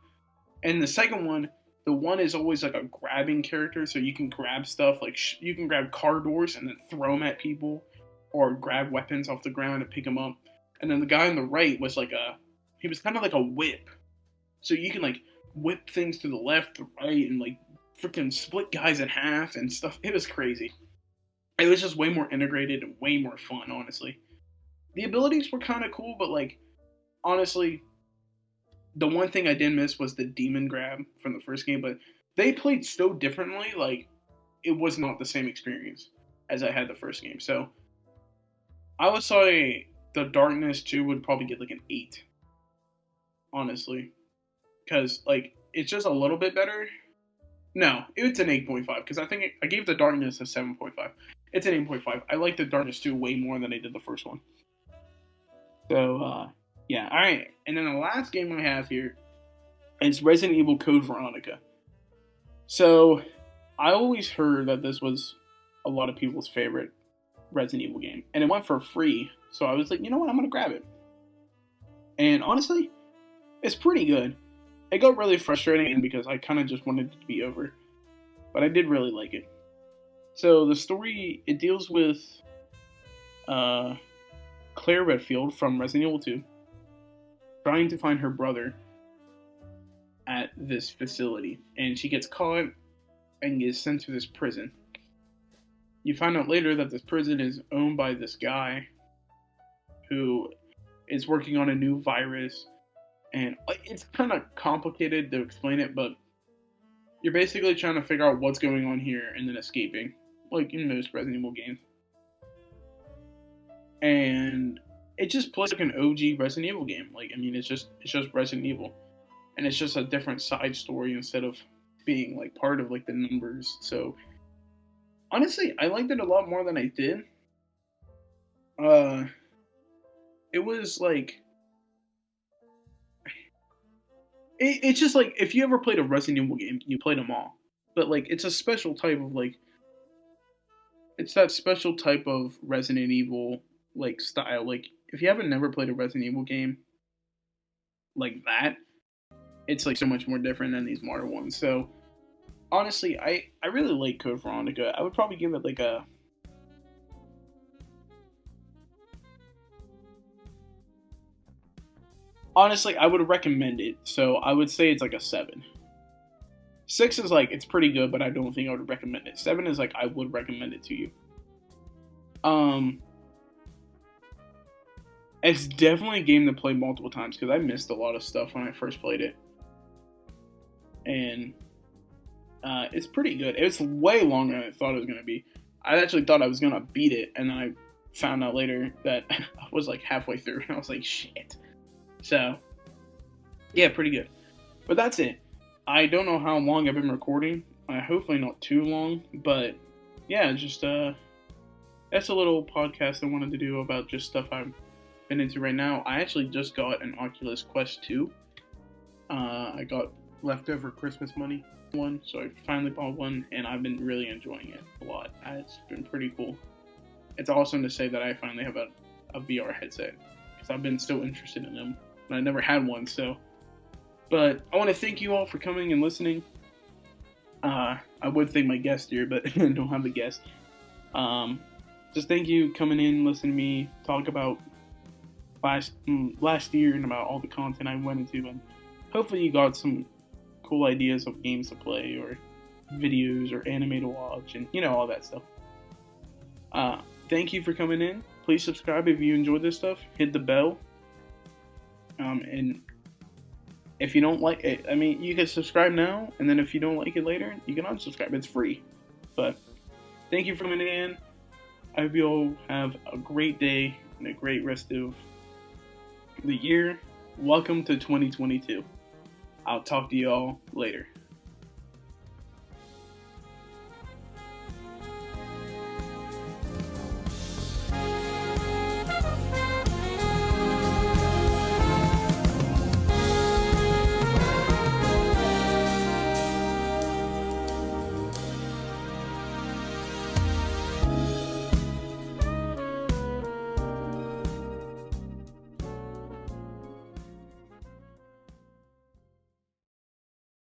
S1: And the second one, the one is always like a grabbing character, so you can grab stuff like you can grab car doors and then throw them at people, or grab weapons off the ground and pick them up. And then the guy on the right was like he was kind of like a whip, so you can like whip things to the left, the right, and like freaking split guys in half and stuff. It was crazy. It was just way more integrated and way more fun, honestly. The abilities were kind of cool, but like honestly, the one thing I did miss was the demon grab from the first game, but they played so differently, like, it was not the same experience as I had the first game. So, I would say the Darkness 2 would probably get like an 8, honestly. Because, like, it's just a little bit better. No, it's an 8.5, because I think I gave the Darkness a 7.5. It's an 8.5. I like the Darkness 2 way more than I did the first one. So, yeah, alright. And then the last game I have here is Resident Evil Code Veronica. So, I always heard that this was a lot of people's favorite Resident Evil game. And it went for free. So I was like, you know what, I'm going to grab it. And honestly, it's pretty good. It got really frustrating because I kind of just wanted it to be over. But I did really like it. So the story, it deals with Claire Redfield from Resident Evil 2 trying to find her brother at this facility, and she gets caught and gets sent to this prison. You find out later that this prison is owned by this guy who is working on a new virus, and it's kind of complicated to explain it, but you're basically trying to figure out what's going on here and then escaping, like in most Resident Evil games. And it just plays like an OG Resident Evil game. Like, I mean, it's just Resident Evil, and it's just a different side story instead of being like part of like the numbers. So honestly, I liked it a lot more than I did. It was like it's just like if you ever played a Resident Evil game, you played them all. But like it's a special type of like it's that special type of Resident Evil like style. Like if you haven't never played a Resident Evil game like that, it's like so much more different than these modern ones. So honestly, I really like Code Veronica. I would probably give it like a honestly, I would recommend it. So I would say it's like a 7. 6 is like it's pretty good, but I don't think I would recommend it. 7 is like I would recommend it to you. It's definitely a game to play multiple times because I missed a lot of stuff when I first played it, and it's pretty good. It's way longer than I thought it was gonna be. I actually thought I was gonna beat it, and then I found out later that I was like halfway through, and I was like, shit. So, yeah, pretty good. But that's it. I don't know how long I've been recording. Hopefully not too long, but yeah, just that's a little podcast I wanted to do about just stuff I've been into right now. I actually just got an Oculus Quest 2, I got leftover Christmas money one, so I finally bought one, and I've been really enjoying it a lot. It's been pretty cool. It's awesome to say that I finally have a VR headset, because I've been so interested in them, but I never had one. So, but I want to thank you all for coming and listening. I would thank my guest here, but I don't have a guest. Just thank you coming in, listening to me talk about last year and about all the content I went into, and hopefully you got some cool ideas of games to play or videos or anime to watch and all that stuff. Thank you for coming in. Please subscribe if you enjoyed this stuff. Hit the bell. And if you don't like it, you can subscribe now, and then if you don't like it later, you can unsubscribe. It's free. But thank you for coming in. I hope you all have a great day and a great rest of the year. Welcome to 2022. I'll talk to you all later.